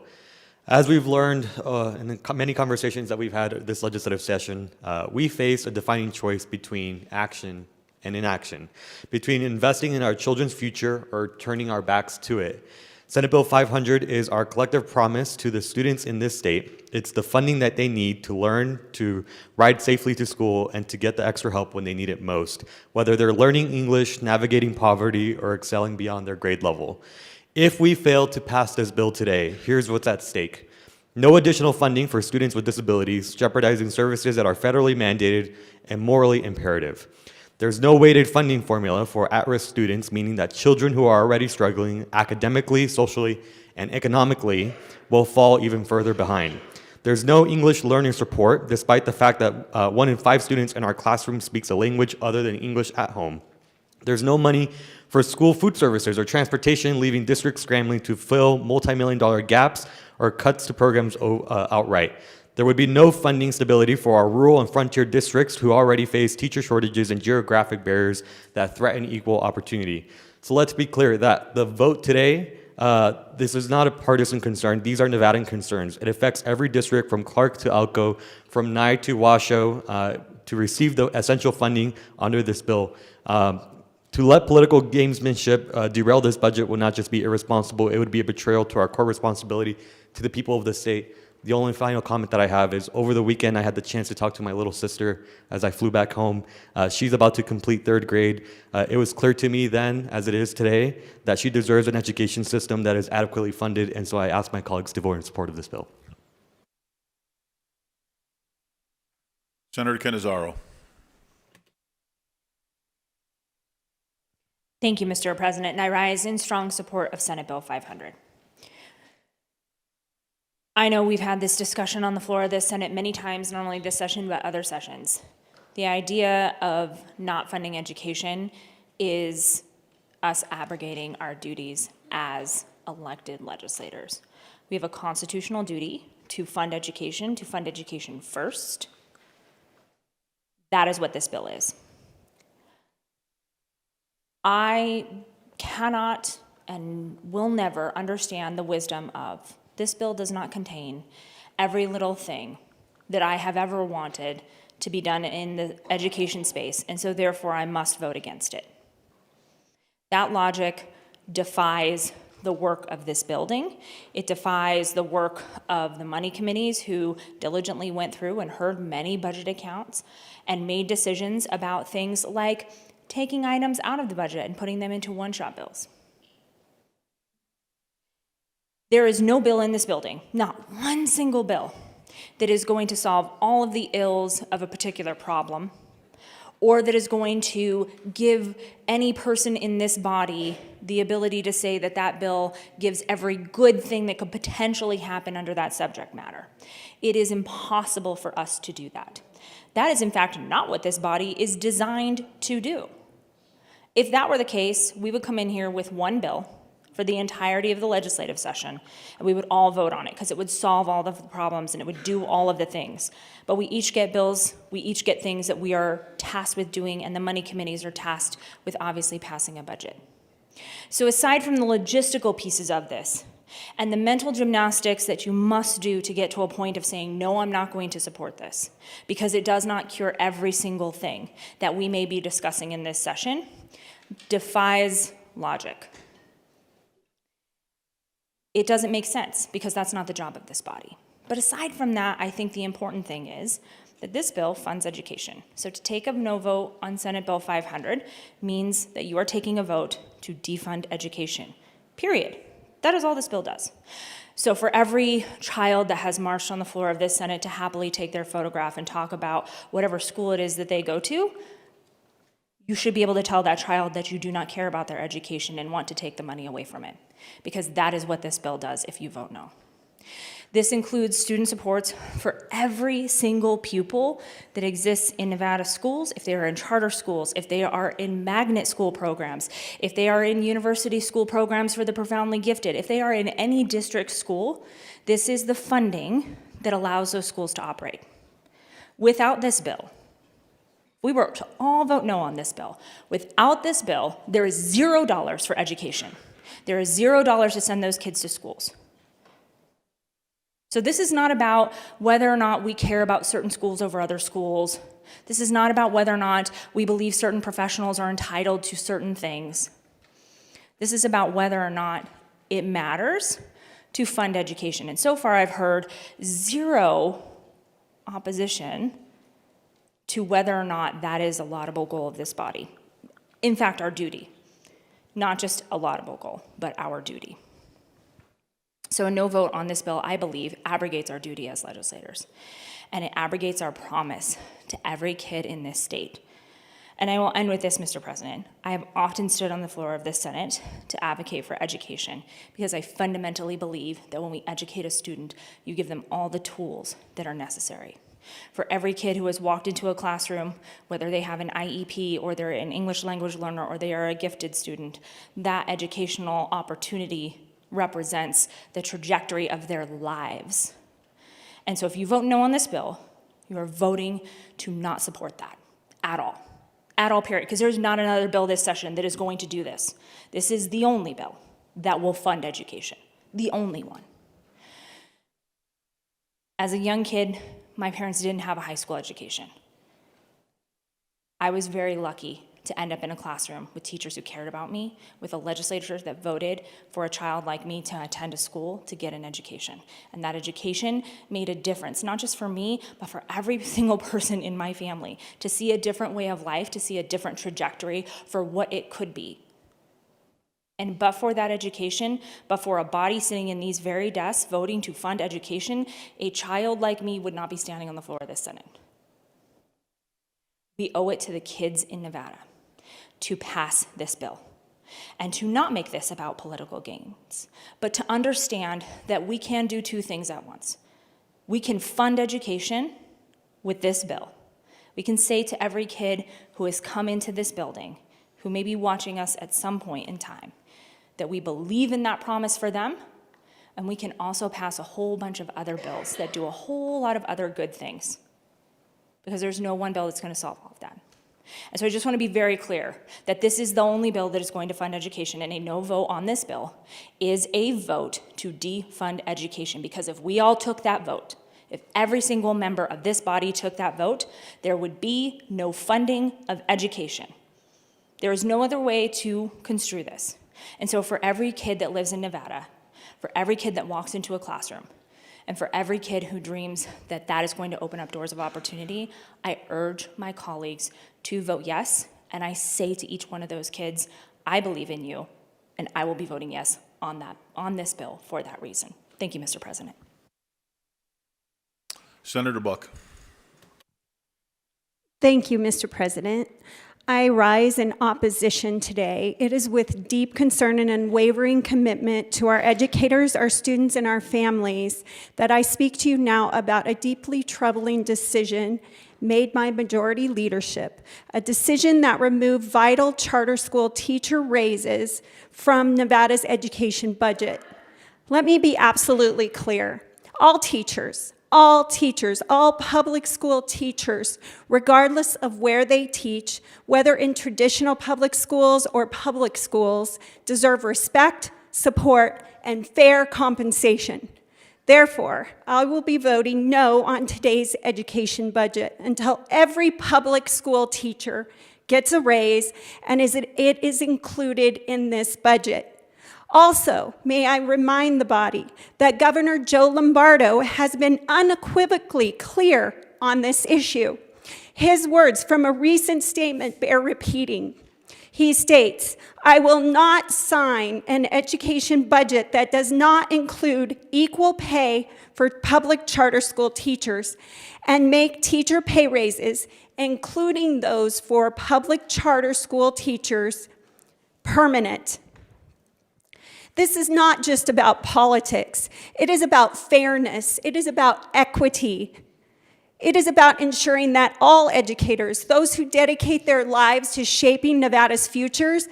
K: As we've learned in the many conversations that we've had this legislative session, we face a defining choice between action and inaction, between investing in our children's future or turning our backs to it. Senate Bill 500 is our collective promise to the students in this state. It's the funding that they need to learn, to ride safely to school, and to get the extra help when they need it most, whether they're learning English, navigating poverty, or excelling beyond their grade level. If we fail to pass this bill today, here's what's at stake. No additional funding for students with disabilities, jeopardizing services that are federally mandated and morally imperative. There's no weighted funding formula for at-risk students, meaning that children who are already struggling academically, socially, and economically will fall even further behind. There's no English learning support, despite the fact that 1 in 5 students in our classroom speaks a language other than English at home. There's no money for school food services or transportation, leaving districts scrambling to fill multi-million-dollar gaps or cuts to programs outright. There would be no funding stability for our rural and frontier districts who already face teacher shortages and geographic barriers that threaten equal opportunity. So let's be clear that the vote today, this is not a partisan concern. These are Nevadan concerns. It affects every district from Clark to Elko, from Nye to Washoe, to receive the essential funding under this bill. To let political gamesmanship derail this budget would not just be irresponsible, it would be a betrayal to our core responsibility to the people of the state. The only final comment that I have is over the weekend I had the chance to talk to my little sister as I flew back home. She's about to complete 3rd grade. It was clear to me then, as it is today, that she deserves an education system that is adequately funded, and so I asked my colleagues to vote in support of this bill.
A: Senator Cannizzaro.
H: Thank you, Mr. President, and I rise in strong support of Senate Bill 500. I know we've had this discussion on the floor of this Senate many times, not only this session, but other sessions. The idea of not funding education is us abrogating our duties as elected legislators. We have a constitutional duty to fund education first. That is what this bill is. I cannot and will never understand the wisdom of this bill does not contain every little thing that I have ever wanted to be done in the education space, and so therefore I must vote against it. That logic defies the work of this building. It defies the work of the money committees who diligently went through and heard many budget accounts and made decisions about things like taking items out of the budget and putting them into one-shot bills. There is no bill in this building, not one single bill, that is going to solve all of the ills of a particular problem, or that is going to give any person in this body the ability to say that that bill gives every good thing that could potentially happen under that subject matter. It is impossible for us to do that. That is, in fact, not what this body is designed to do. If that were the case, we would come in here with one bill for the entirety of the legislative session, and we would all vote on it because it would solve all the problems and it would do all of the things. But we each get bills, we each get things that we are tasked with doing, and the money committees are tasked with obviously passing a budget. So aside from the logistical pieces of this, and the mental gymnastics that you must do to get to a point of saying, no, I'm not going to support this, because it does not cure every single thing that we may be discussing in this session, defies logic. It doesn't make sense because that's not the job of this body. But aside from that, I think the important thing is that this bill funds education. So to take a no vote on Senate Bill 500 means that you are taking a vote to defund education, period. That is all this bill does. So for every child that has marched on the floor of this Senate to happily take their photograph and talk about whatever school it is that they go to, you should be able to tell that child that you do not care about their education and want to take the money away from it, because that is what this bill does if you vote no. This includes student supports for every single pupil that exists in Nevada schools, if they are in charter schools, if they are in magnet school programs, if they are in university school programs for the profoundly gifted, if they are in any district school, this is the funding that allows those schools to operate. Without this bill, we were to all vote no on this bill. Without this bill, there is $0 for education. There is $0 to send those kids to schools. So this is not about whether or not we care about certain schools over other schools. This is not about whether or not we believe certain professionals are entitled to certain things. This is about whether or not it matters to fund education. And so far I've heard zero opposition to whether or not that is a laudable goal of this body. In fact, our duty. Not just a laudable goal, but our duty. So a no vote on this bill, I believe, abrogates our duty as legislators. And it abrogates our promise to every kid in this state. And I will end with this, Mr. President. I have often stood on the floor of this Senate to advocate for education because I fundamentally believe that when we educate a student, you give them all the tools that are necessary. For every kid who has walked into a classroom, whether they have an IEP or they're an English language learner or they are a gifted student, that educational opportunity represents the trajectory of their lives. And so if you vote no on this bill, you are voting to not support that at all. At all, period. Because there's not another bill this session that is going to do this. This is the only bill that will fund education. The only one. As a young kid, my parents didn't have a high school education. I was very lucky to end up in a classroom with teachers who cared about me, with a legislature that voted for a child like me to attend a school to get an education. And that education made a difference, not just for me, but for every single person in my family, to see a different way of life, to see a different trajectory for what it could be. And but for that education, but for a body sitting in these very desks voting to fund education, a child like me would not be standing on the floor of this Senate. We owe it to the kids in Nevada to pass this bill. and to not make this about political gains, but to understand that we can do two things at once. We can fund education with this bill. We can say to every kid who has come into this building, who may be watching us at some point in time, that we believe in that promise for them, and we can also pass a whole bunch of other bills that do a whole lot of other good things, because there's no one bill that's going to solve all of that. And so I just want to be very clear that this is the only bill that is going to fund education, and a no vote on this bill is a vote to defund education, because if we all took that vote, if every single member of this body took that vote, there would be no funding of education. There is no other way to construe this. And so for every kid that lives in Nevada, for every kid that walks into a classroom, and for every kid who dreams that that is going to open up doors of opportunity, I urge my colleagues to vote yes, and I say to each one of those kids, I believe in you, and I will be voting yes on this bill for that reason. Thank you, Mr. President.
A: Senator Buck.
L: Thank you, Mr. President. I rise in opposition today. It is with deep concern and unwavering commitment to our educators, our students, and our families that I speak to you now about a deeply troubling decision made by majority leadership, a decision that removed vital charter school teacher raises from Nevada's education budget. Let me be absolutely clear. All teachers, all public school teachers, regardless of where they teach, whether in traditional public schools or public schools, deserve respect, support, and fair compensation. Therefore, I will be voting no on today's education budget until every public school teacher gets a raise and it is included in this budget. Also, may I remind the body that Governor Joe Lombardo has been unequivocally clear on this issue. His words from a recent statement bear repeating. He states, "I will not sign an education budget that does not include equal pay for public charter school teachers and make teacher pay raises, including those for public charter school teachers, permanent." This is not just about politics. It is about fairness. It is about equity. It is about ensuring that all educators, those who dedicate their lives to shaping Nevada's futures,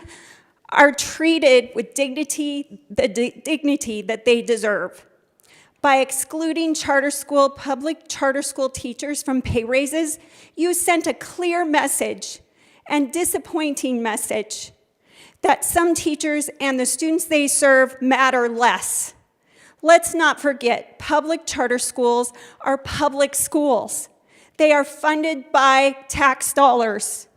L: are treated with dignity, the dignity that they deserve. By excluding public charter school teachers from pay raises, you sent a clear message and disappointing message that some teachers and the students they serve matter less. Let's not forget, public charter schools are public schools. They are funded by tax dollars.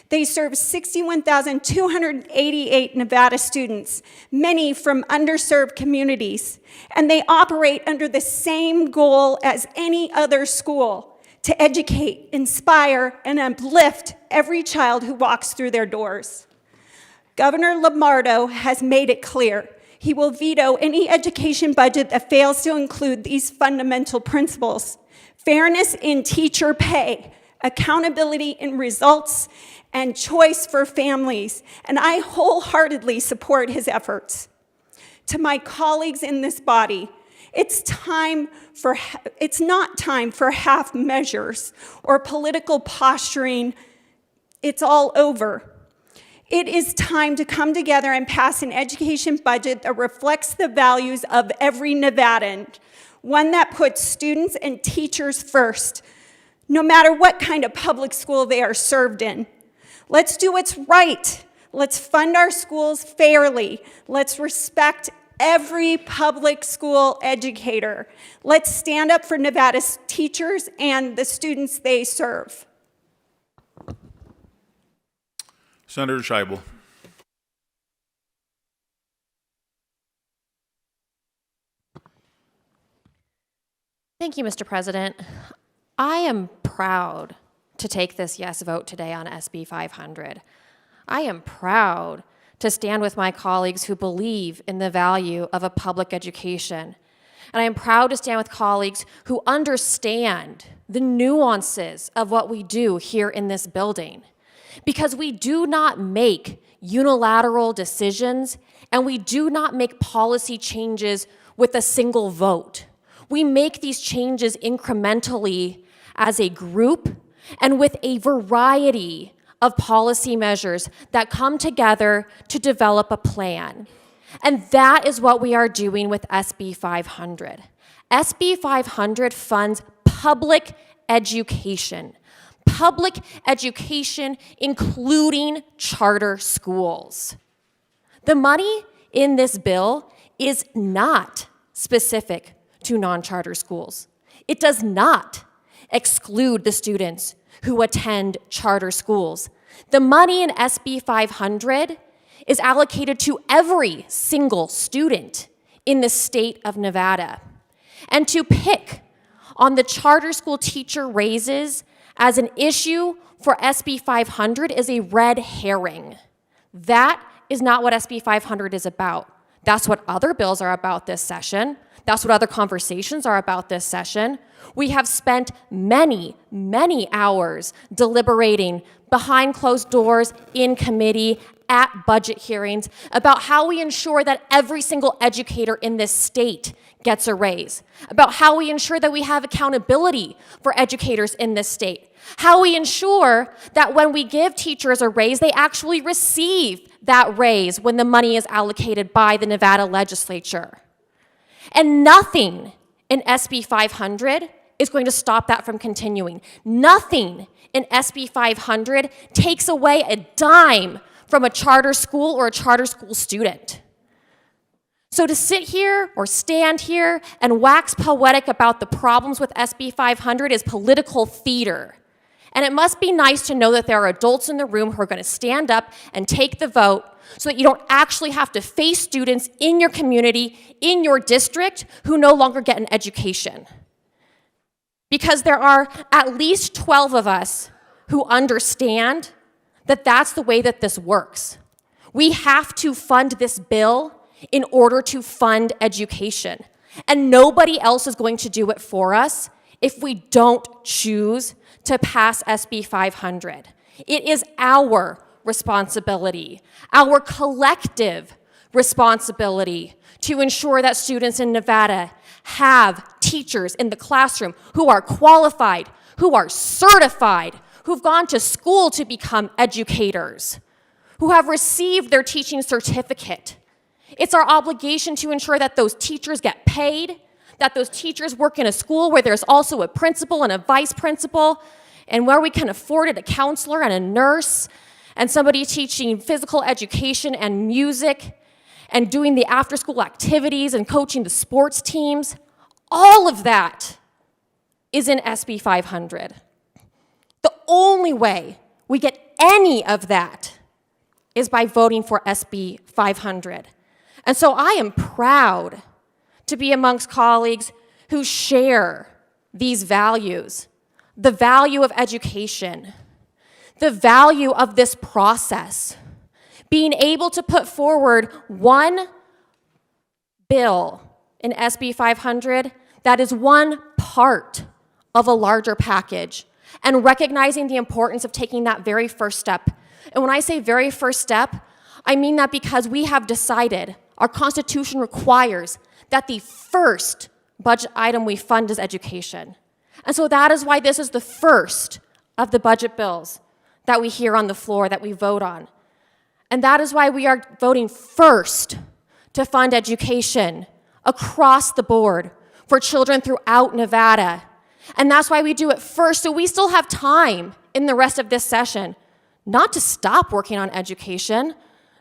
L: They serve 61,288 Nevada students, many from underserved communities, and they operate under the same goal as any other school: to educate, inspire, and uplift every child who walks through their doors. Governor Lombardo has made it clear he will veto any education budget that fails to include these fundamental principles: fairness in teacher pay, accountability in results, and choice for families. And I wholeheartedly support his efforts. To my colleagues in this body, it's not time for half measures or political posturing. It's all over. It is time to come together and pass an education budget that reflects the values of every Nevadan, one that puts students and teachers first, no matter what kind of public school they are served in. Let's do what's right. Let's fund our schools fairly. Let's respect every public school educator. Let's stand up for Nevada's teachers and the students they serve.
A: Senator Scheibel.
J: Thank you, Mr. President. I am proud to take this yes vote today on SB 500. I am proud to stand with my colleagues who believe in the value of a public education. And I am proud to stand with colleagues who understand the nuances of what we do here in this building. Because we do not make unilateral decisions, and we do not make policy changes with a single vote. We make these changes incrementally as a group and with a variety of policy measures that come together to develop a plan. And that is what we are doing with SB 500. SB 500 funds public education. Public education, including charter schools. The money in this bill is not specific to non-charter schools. It does not exclude the students who attend charter schools. The money in SB 500 is allocated to every single student in the state of Nevada. And to pick on the charter school teacher raises as an issue for SB 500 is a red herring. That is not what SB 500 is about. That's what other bills are about this session. That's what other conversations are about this session. We have spent many, many hours deliberating behind closed doors in committee at budget hearings about how we ensure that every single educator in this state gets a raise, about how we ensure that we have accountability for educators in this state, how we ensure that when we give teachers a raise, they actually receive that raise when the money is allocated by the Nevada Legislature. And nothing in SB 500 is going to stop that from continuing. Nothing in SB 500 takes away a dime from a charter school or a charter school student. So to sit here or stand here and wax poetic about the problems with SB 500 is political theater. And it must be nice to know that there are adults in the room who are going to stand up and take the vote so that you don't actually have to face students in your community, in your district, who no longer get an education. Because there are at least 12 of us who understand that that's the way that this works. We have to fund this bill in order to fund education. And nobody else is going to do it for us if we don't choose to pass SB 500. It is our responsibility, our collective responsibility to ensure that students in Nevada have teachers in the classroom who are qualified, who are certified, who've gone to school to become educators, who have received their teaching certificate. It's our obligation to ensure that those teachers get paid, that those teachers work in a school where there's also a principal and a vice principal, and where we can afford it, a counselor and a nurse, and somebody teaching physical education and music, and doing the after-school activities and coaching the sports teams. All of that is in SB 500. The only way we get any of that is by voting for SB 500. And so I am proud to be amongst colleagues who share these values, the value of education, the value of this process, being able to put forward one bill in SB 500 that is one part of a larger package, and recognizing the importance of taking that very first step. And when I say very first step, I mean that because we have decided, our Constitution requires that the first budget item we fund is education. And so that is why this is the first of the budget bills that we hear on the floor, that we vote on. And that is why we are voting first to fund education across the board for children throughout Nevada. And that's why we do it first, so we still have time in the rest of this session not to stop working on education,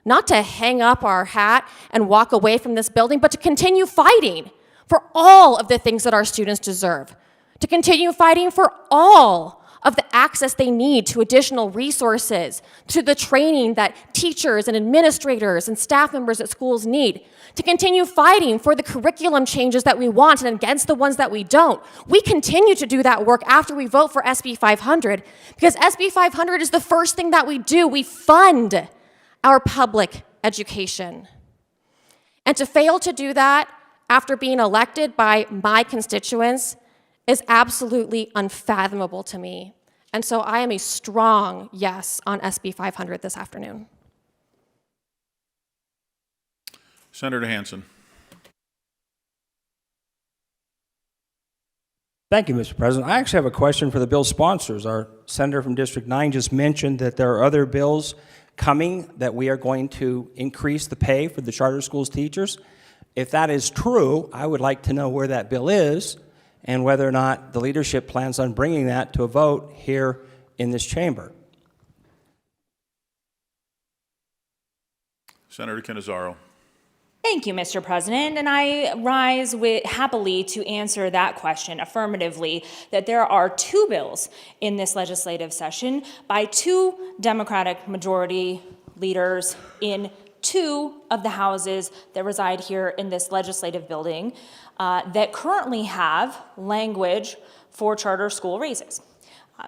J: not to hang up our hat and walk away from this building, but to continue fighting for all of the things that our students deserve, to continue fighting for all of the access they need to additional resources, to the training that teachers and administrators and staff members at schools need, to continue fighting for the curriculum changes that we want and against the ones that we don't. We continue to do that work after we vote for SB 500, because SB 500 is the first thing that we do. We fund our public education. And to fail to do that after being elected by my constituents is absolutely unfathomable to me. And so I am a strong yes on SB 500 this afternoon.
A: Senator Hansen.
M: Thank you, Mr. President. I actually have a question for the bill sponsors. Our senator from District 9 just mentioned that there are other bills coming that we are going to increase the pay for the charter schools teachers. If that is true, I would like to know where that bill is and whether or not the leadership plans on bringing that to a vote here in this chamber.
A: Senator Cannizzaro.
H: Thank you, Mr. President, and I rise happily to answer that question affirmatively, that there are two bills in this legislative session by two Democratic majority leaders in two of the houses that reside here in this legislative building that currently have language for charter school raises.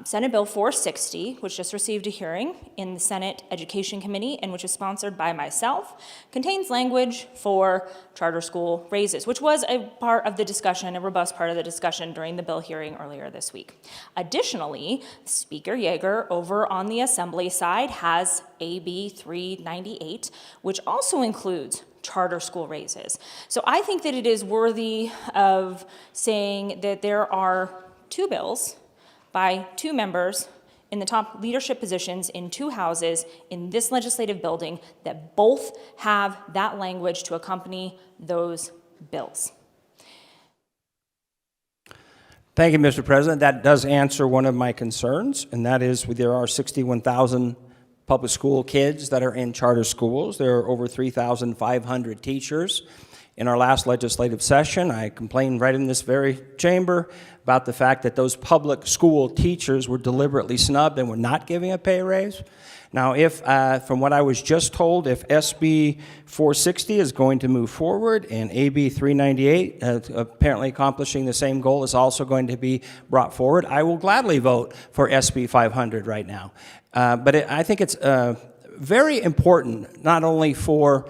H: Senate Bill 460, which just received a hearing in the Senate Education Committee and which is sponsored by myself, contains language for charter school raises, which was a part of the discussion, a robust part of the discussion during the bill hearing earlier this week. Additionally, Speaker Yeager over on the Assembly side has AB 398, which also includes charter school raises. So I think that it is worthy of saying that there are two bills by two members in the top leadership positions in two houses in this legislative building that both have that language to accompany those bills.
M: Thank you, Mr. President. That does answer one of my concerns, and that is there are 61,000 public school kids that are in charter schools. There are over 3,500 teachers. In our last legislative session, I complained right in this very chamber about the fact that those public school teachers were deliberately snubbed and were not giving a pay raise. Now, if, from what I was just told, if SB 460 is going to move forward and AB 398, apparently accomplishing the same goal, is also going to be brought forward, I will gladly vote for SB 500 right now. But I think it's very important, not only for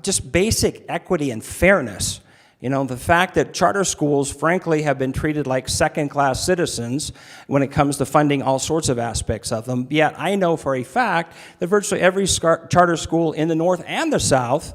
M: just basic equity and fairness. You know, the fact that charter schools, frankly, have been treated like second-class citizens when it comes to funding all sorts of aspects of them. Yet I know for a fact that virtually every charter school in the North and the South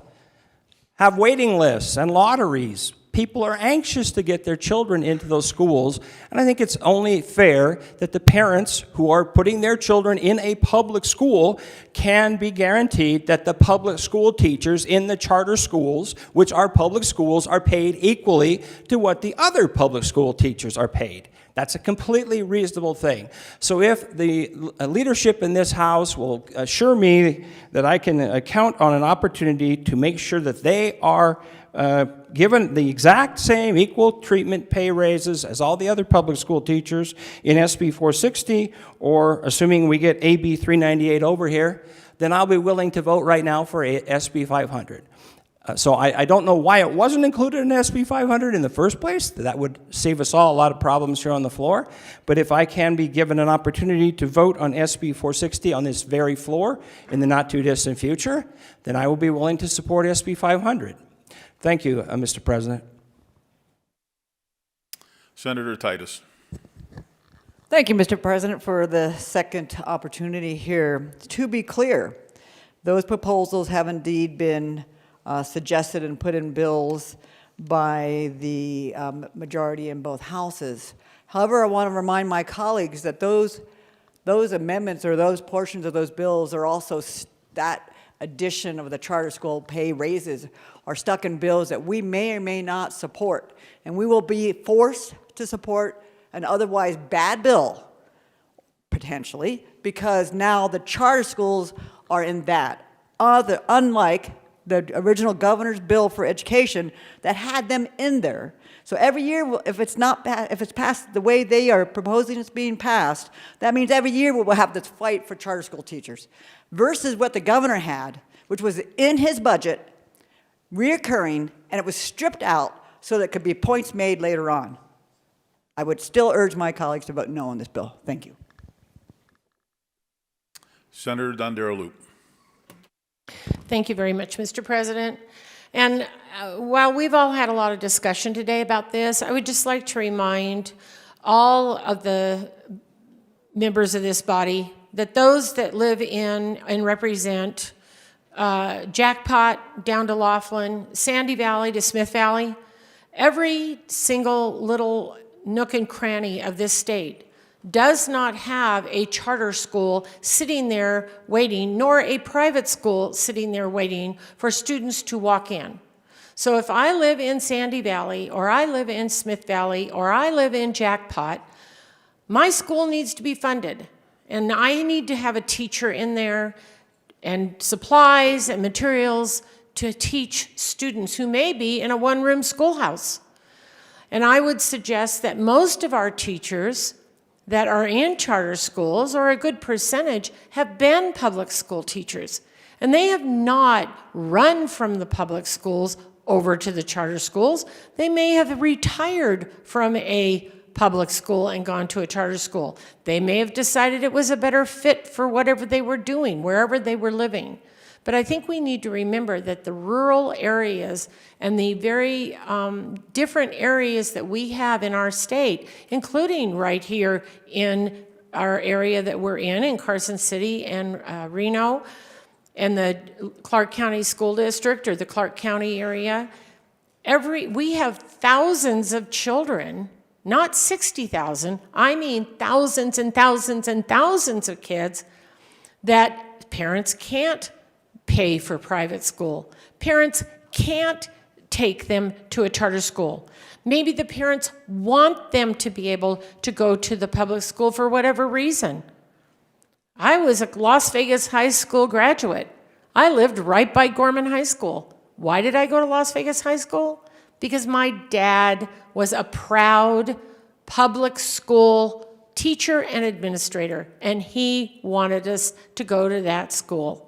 M: have waiting lists and lotteries. People are anxious to get their children into those schools, and I think it's only fair that the parents who are putting their children in a public school can be guaranteed that the public school teachers in the charter schools, which are public schools, are paid equally to what the other public school teachers are paid. That's a completely reasonable thing. So if the leadership in this House will assure me that I can count on an opportunity to make sure that they are given the exact same equal treatment pay raises as all the other public school teachers in SB 460, or assuming we get AB 398 over here, then I'll be willing to vote right now for SB 500. So I don't know why it wasn't included in SB 500 in the first place. That would save us all a lot of problems here on the floor. But if I can be given an opportunity to vote on SB 460 on this very floor in the not-too-distant future, then I will be willing to support SB 500. Thank you, Mr. President.
A: Senator Titus.
E: Thank you, Mr. President, for the second opportunity here. To be clear, those proposals have indeed been suggested and put in bills by the majority in both houses. However, I want to remind my colleagues that those amendments or those portions of those bills are also that addition of the charter school pay raises are stuck in bills that we may or may not support. And we will be forced to support an otherwise bad bill, potentially, because now the charter schools are in that. Unlike the original governor's bill for education that had them in there. So every year, if it's passed the way they are proposing it's being passed, that means every year we'll have this fight for charter school teachers. Versus what the governor had, which was in his budget, reoccurring, and it was stripped out so that it could be points made later on. I would still urge my colleagues to vote no on this bill. Thank you.
A: Senator Dondero-Loop.
D: Thank you very much, Mr. President. And while we've all had a lot of discussion today about this, I would just like to remind all of the members of this body that those that live in and represent Jackpot down to Laughlin, Sandy Valley to Smith Valley, every single little nook and cranny of this state does not have a charter school sitting there waiting, nor a private school sitting there waiting for students to walk in. So if I live in Sandy Valley, or I live in Smith Valley, or I live in Jackpot, my school needs to be funded. And I need to have a teacher in there and supplies and materials to teach students who may be in a one-room schoolhouse. And I would suggest that most of our teachers that are in charter schools, or a good percentage, have been public school teachers. And they have not run from the public schools over to the charter schools. They may have retired from a public school and gone to a charter school. They may have decided it was a better fit for whatever they were doing, wherever they were living. But I think we need to remember that the rural areas and the very different areas that we have in our state, including right here in our area that we're in Carson City and Reno, and the Clark County School District or the Clark County area, we have thousands of children, not 60,000, I mean thousands and thousands and thousands of kids that parents can't pay for private school. Parents can't take them to a charter school. Maybe the parents want them to be able to go to the public school for whatever reason. I was a Las Vegas high school graduate. I lived right by Gorman High School. Why did I go to Las Vegas High School? Because my dad was a proud public school teacher and administrator, and he wanted us to go to that school.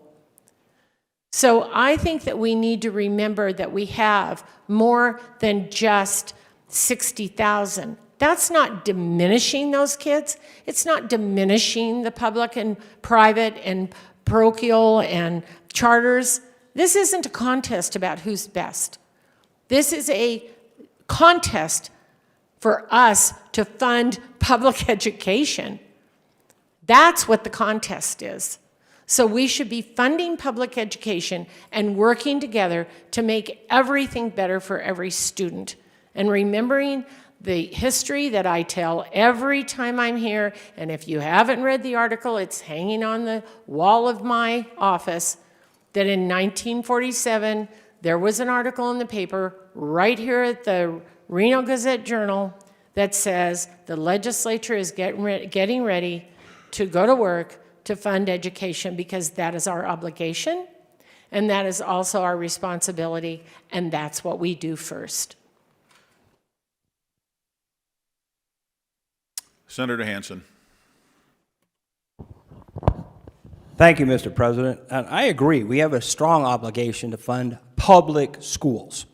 D: So I think that we need to remember that we have more than just 60,000. That's not diminishing those kids. It's not diminishing the public and private and parochial and charters. This isn't a contest about who's best. This is a contest for us to fund public education. That's what the contest is. So we should be funding public education and working together to make everything better for every student. And remembering the history that I tell every time I'm here, and if you haven't read the article, it's hanging on the wall of my office, that in 1947, there was an article in the paper right here at the Reno Gazette-Journal that says the legislature is getting ready to go to work to fund education because that is our obligation, and that is also our responsibility, and that's what we do first.
A: Senator Hansen.
M: Thank you, Mr. President. And I agree. We have a strong obligation to fund public schools.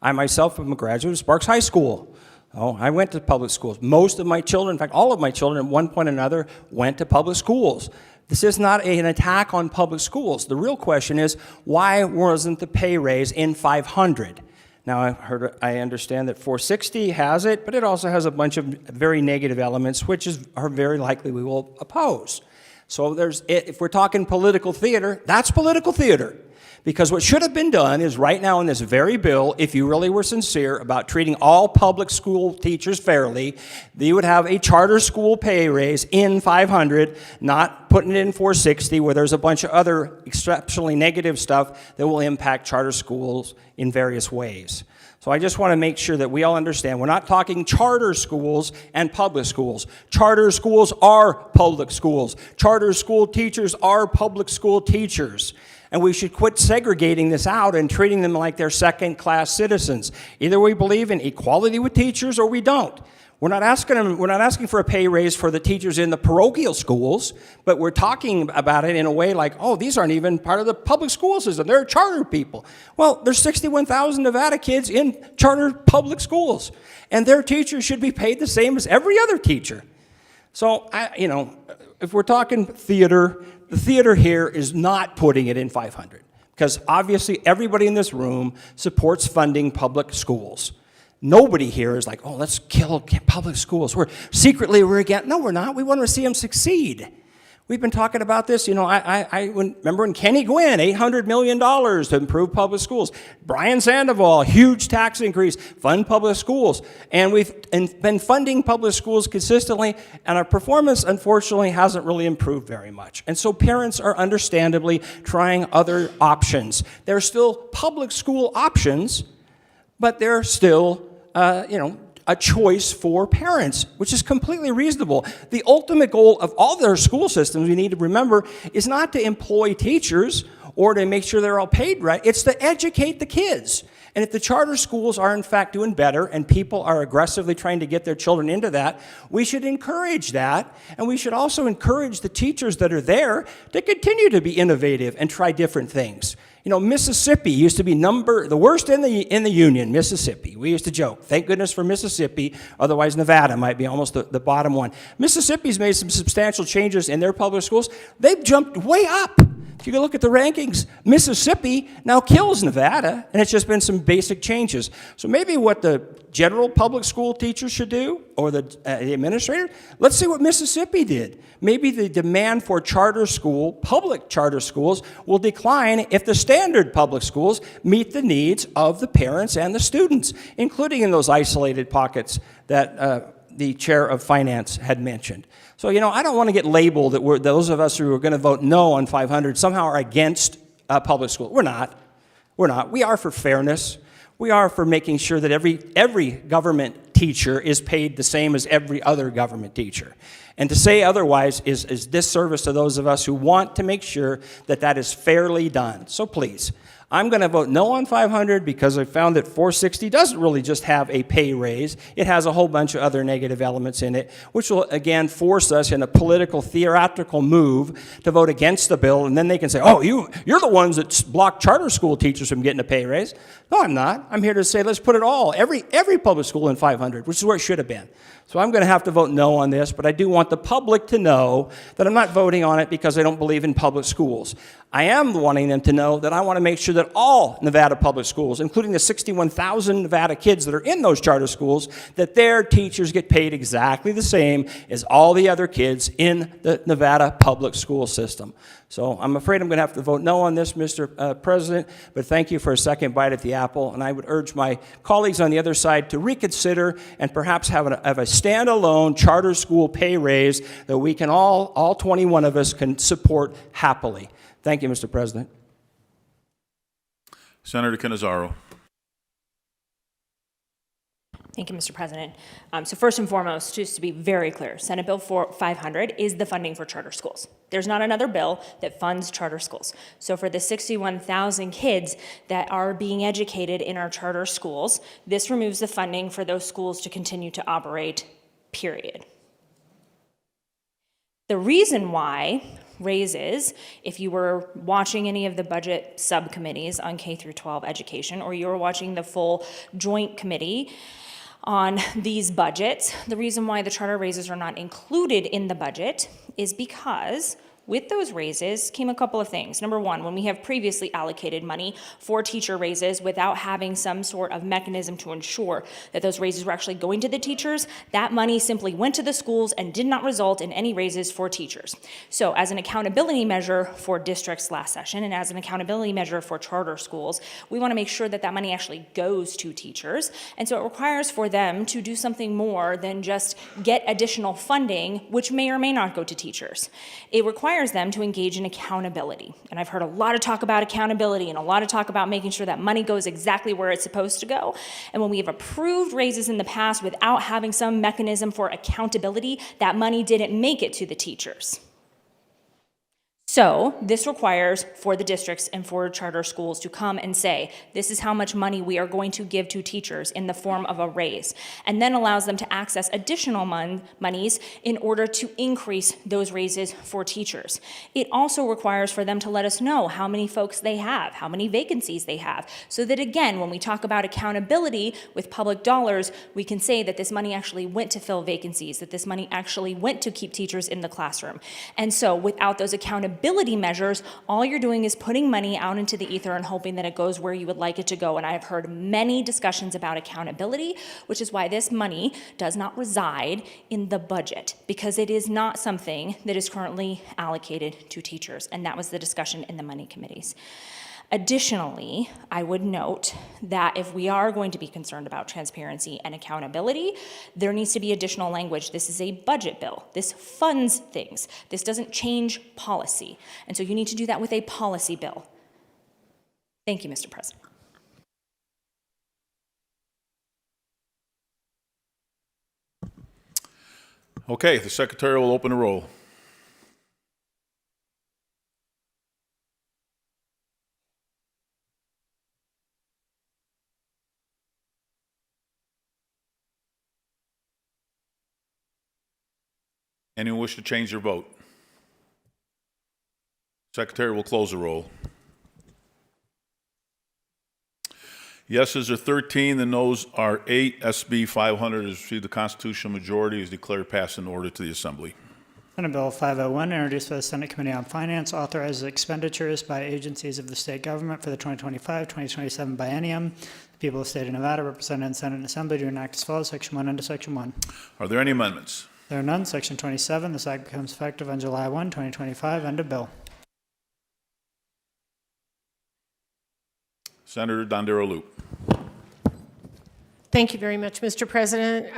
M: I myself am a graduate of Sparks High School. Oh, I went to public schools. Most of my children, in fact, all of my children at one point or another went to public schools. This is not an attack on public schools. The real question is, why wasn't the pay raise in 500? Now, I understand that 460 has it, but it also has a bunch of very negative elements, which are very likely we will oppose. So if we're talking political theater, that's political theater. Because what should have been done is right now in this very bill, if you really were sincere about treating all public school teachers fairly, you would have a charter school pay raise in 500, not putting it in 460 where there's a bunch of other exceptionally negative stuff that will impact charter schools in various ways. So I just want to make sure that we all understand we're not talking charter schools and public schools. Charter schools are public schools. Charter school teachers are public school teachers. And we should quit segregating this out and treating them like they're second-class citizens. Either we believe in equality with teachers or we don't. We're not asking for a pay raise for the teachers in the parochial schools, but we're talking about it in a way like, oh, these aren't even part of the public school system. They're charter people. Well, there's 61,000 Nevada kids in charter public schools, and their teachers should be paid the same as every other teacher. So, if we're talking theater, the theater here is not putting it in 500, because obviously everybody in this room supports funding public schools. Nobody here is like, oh, let's kill public schools. We're against. No, we're not. We want to see them succeed. We've been talking about this. I remember when Kenny Gwynn, $800 million to improve public schools. Brian Sandoval, huge tax increase, fund public schools. And we've been funding public schools consistently, and our performance, unfortunately, hasn't really improved very much. And so parents are understandably trying other options. There are still public school options, but they're still, a choice for parents, which is completely reasonable. The ultimate goal of all their school systems, we need to remember, is not to employ teachers or to make sure they're all paid right. It's to educate the kids. And if the charter schools are in fact doing better and people are aggressively trying to get their children into that, we should encourage that. And we should also encourage the teachers that are there to continue to be innovative and try different things. Mississippi used to be the worst in the union, Mississippi. We used to joke, thank goodness for Mississippi, otherwise Nevada might be almost the bottom one. Mississippi's made some substantial changes in their public schools. They've jumped way up. If you look at the rankings, Mississippi now kills Nevada, and it's just been some basic changes. So maybe what the general public school teachers should do, or the administrator, let's see what Mississippi did. Maybe the demand for public charter schools will decline if the standard public schools meet the needs of the parents and the students, including in those isolated pockets that the chair of finance had mentioned. So, I don't want to get labeled that those of us who are going to vote no on 500 somehow are against public school. We're not. We are for fairness. We are for making sure that every government teacher is paid the same as every other government teacher. And to say otherwise is disservice to those of us who want to make sure that that is fairly done. So please, I'm going to vote no on 500 because I found that 460 doesn't really just have a pay raise. It has a whole bunch of other negative elements in it, which will, again, force us in a political, theatrical move to vote against the bill, and then they can say, oh, you're the ones that block charter school teachers from getting a pay raise. No, I'm not. I'm here to say let's put it all, every public school in 500, which is where it should have been. So I'm going to have to vote no on this, but I do want the public to know that I'm not voting on it because I don't believe in public schools. I am wanting them to know that I want to make sure that all Nevada public schools, including the 61,000 Nevada kids that are in those charter schools, that their teachers get paid exactly the same as all the other kids in the Nevada public school system. So I'm afraid I'm going to have to vote no on this, Mr. President, but thank you for a second bite at the apple, and I would urge my colleagues on the other side to reconsider and perhaps have a standalone charter school pay raise that we can all 21 of us can support happily. Thank you, Mr. President.
A: Senator Cannizzaro.
H: Thank you, Mr. President. So first and foremost, just to be very clear, Senate Bill 500 is the funding for charter schools. There's not another bill that funds charter schools. So for the 61,000 kids that are being educated in our charter schools, this removes the funding for those schools to continue to operate, period. The reason why raises, if you were watching any of the budget subcommittees on K through 12 education, or you were watching the full joint committee on these budgets, the reason why the charter raises are not included in the budget is because with those raises came a couple of things. Number one, when we have previously allocated money for teacher raises without having some sort of mechanism to ensure that those raises were actually going to the teachers, that money simply went to the schools and did not result in any raises for teachers. So as an accountability measure for districts last session and as an accountability measure for charter schools, we want to make sure that that money actually goes to teachers. And so it requires for them to do something more than just get additional funding, which may or may not go to teachers. It requires them to engage in accountability. And I've heard a lot of talk about accountability and a lot of talk about making sure that money goes exactly where it's supposed to go. And when we have approved raises in the past without having some mechanism for accountability, that money didn't make it to the teachers. So this requires for the districts and for charter schools to come and say, this is how much money we are going to give to teachers in the form of a raise, and then allows them to access additional monies in order to increase those raises for teachers. It also requires for them to let us know how many folks they have, how many vacancies they have, so that again, when we talk about accountability with public dollars, we can say that this money actually went to fill vacancies, that this money actually went to keep teachers in the classroom. And so without those accountability accountability measures, all you're doing is putting money out into the ether and hoping that it goes where you would like it to go. And I have heard many discussions about accountability, which is why this money does not reside in the budget, because it is not something that is currently allocated to teachers. And that was the discussion in the money committees. Additionally, I would note that if we are going to be concerned about transparency and accountability, there needs to be additional language. This is a budget bill. This funds things. This doesn't change policy. And so you need to do that with a policy bill. Thank you, Mr. President.
A: Okay, the secretary will open the roll. Anyone wish to change their vote? Secretary will close the roll. Yeses are 13, the noes are 8. SB 500 has received the constitutional majority, is declared passed and ordered to the Assembly.
B: Senate Bill 501, introduced by the Senate Committee on Finance, authorizes expenditures by agencies of the state government for the 2025-2027 biennium. The people of the state of Nevada, represented in Senate and Assembly, do enact as follows, Section 1 under Section 1.
A: Are there any amendments?
B: There are none. Section 27, this act becomes effective on July 1, 2025. End of bill.
A: Senator Dondero Loop.
D: Thank you very much, Mr. President.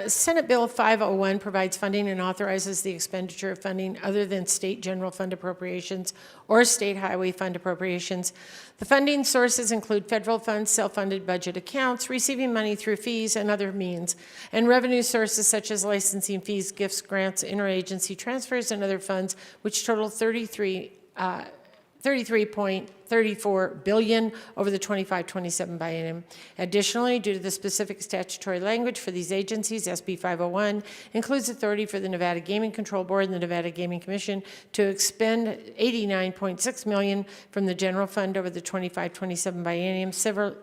D: Senate Bill 501 provides funding and authorizes the expenditure of funding other than state general fund appropriations or state highway fund appropriations. The funding sources include federal funds, self-funded budget accounts, receiving money through fees and other means, and revenue sources such as licensing fees, gifts, grants, interagency transfers, and other funds, which total $33.34 billion over the 25-27 biennium. Additionally, due to the specific statutory language for these agencies, SB 501 includes authority for the Nevada Gaming Control Board and the Nevada Gaming Commission to expend $89.6 million from the general fund over the 25-27 biennium.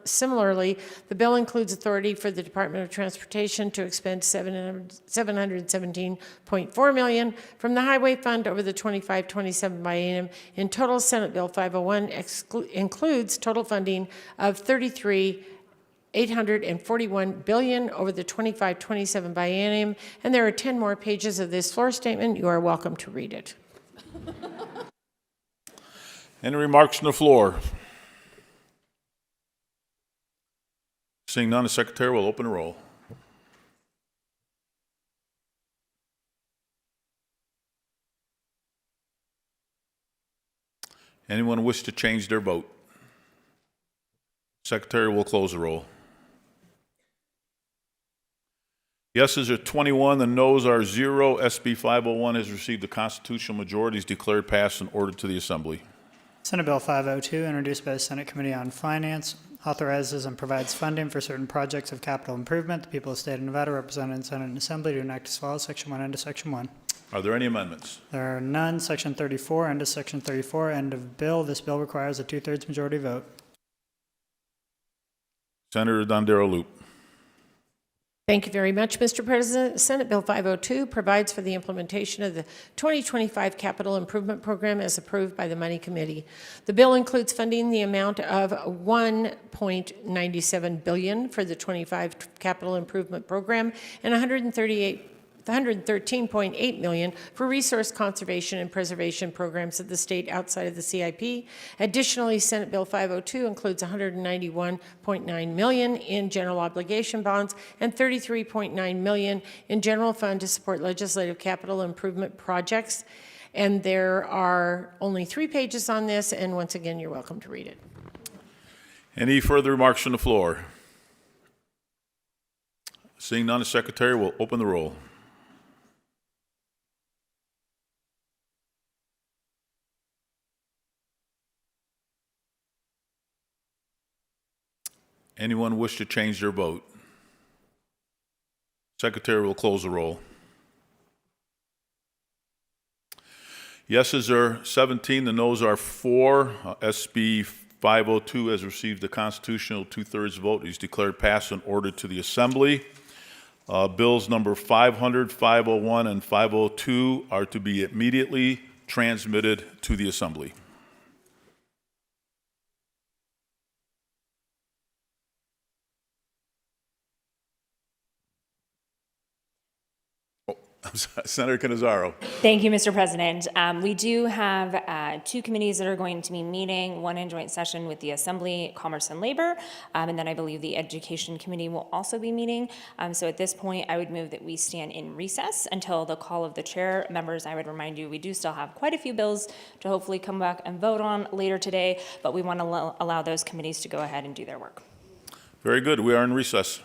D: Similarly, the bill includes authority for the Department of Transportation to expend $717.4 million from the Highway Fund over the 25-27 biennium. In total, Senate Bill 501 includes total funding of $33.841 billion over the 25-27 biennium, and there are 10 more pages of this floor statement. You are welcome to read it.
A: Any remarks from the floor? Seeing none, the secretary will open the roll. Anyone wish to change their vote? Secretary will close the roll. Yeses are 21, the noes are 0. SB 501 has received the constitutional majority, is declared passed and ordered to the Assembly.
B: Senate Bill 502, introduced by the Senate Committee on Finance, authorizes and provides funding for certain projects of capital improvement. The people of the state of Nevada, represented in Senate and Assembly, do enact as follows, Section 1 into Section 1.
A: Are there any amendments?
B: There are none. Section 34, end of Section 34, end of bill. This bill requires a two-thirds majority vote.
A: Senator Dondero Loop.
D: Thank you very much, Mr. President. Senate Bill 502 provides for the implementation of the 2025 Capital Improvement Program as approved by the Money Committee. The bill includes funding the amount of $1.97 billion for the 25 Capital Improvement Program and $113.8 million for resource conservation and preservation programs of the state outside of the CIP. Additionally, Senate Bill 502 includes $191.9 million in general obligation bonds and $33.9 million in general fund to support legislative capital improvement projects. And there are only 3 pages on this, and once again, you're welcome to read it.
A: Any further remarks from the floor? Seeing none, the secretary will open the roll. Anyone wish to change their vote? Secretary will close the roll. Yeses are 17, the noes are 4. SB 502 has received the constitutional two-thirds vote. He's declared passed and ordered to the Assembly. Bills number 500, 501, and 502 are to be immediately transmitted to the Assembly. Senator Cannizzaro.
H: Thank you, Mr. President. We do have two committees that are going to be meeting, one in joint session with the Assembly, Commerce and Labor, and then I believe the Education Committee will also be meeting. So at this point, I would move that we stand in recess until the call of the chair. Members, I would remind you, we do still have quite a few bills to hopefully come back and vote on later today, but we want to allow those committees to go ahead and do their work.
A: Very good. We are in recess.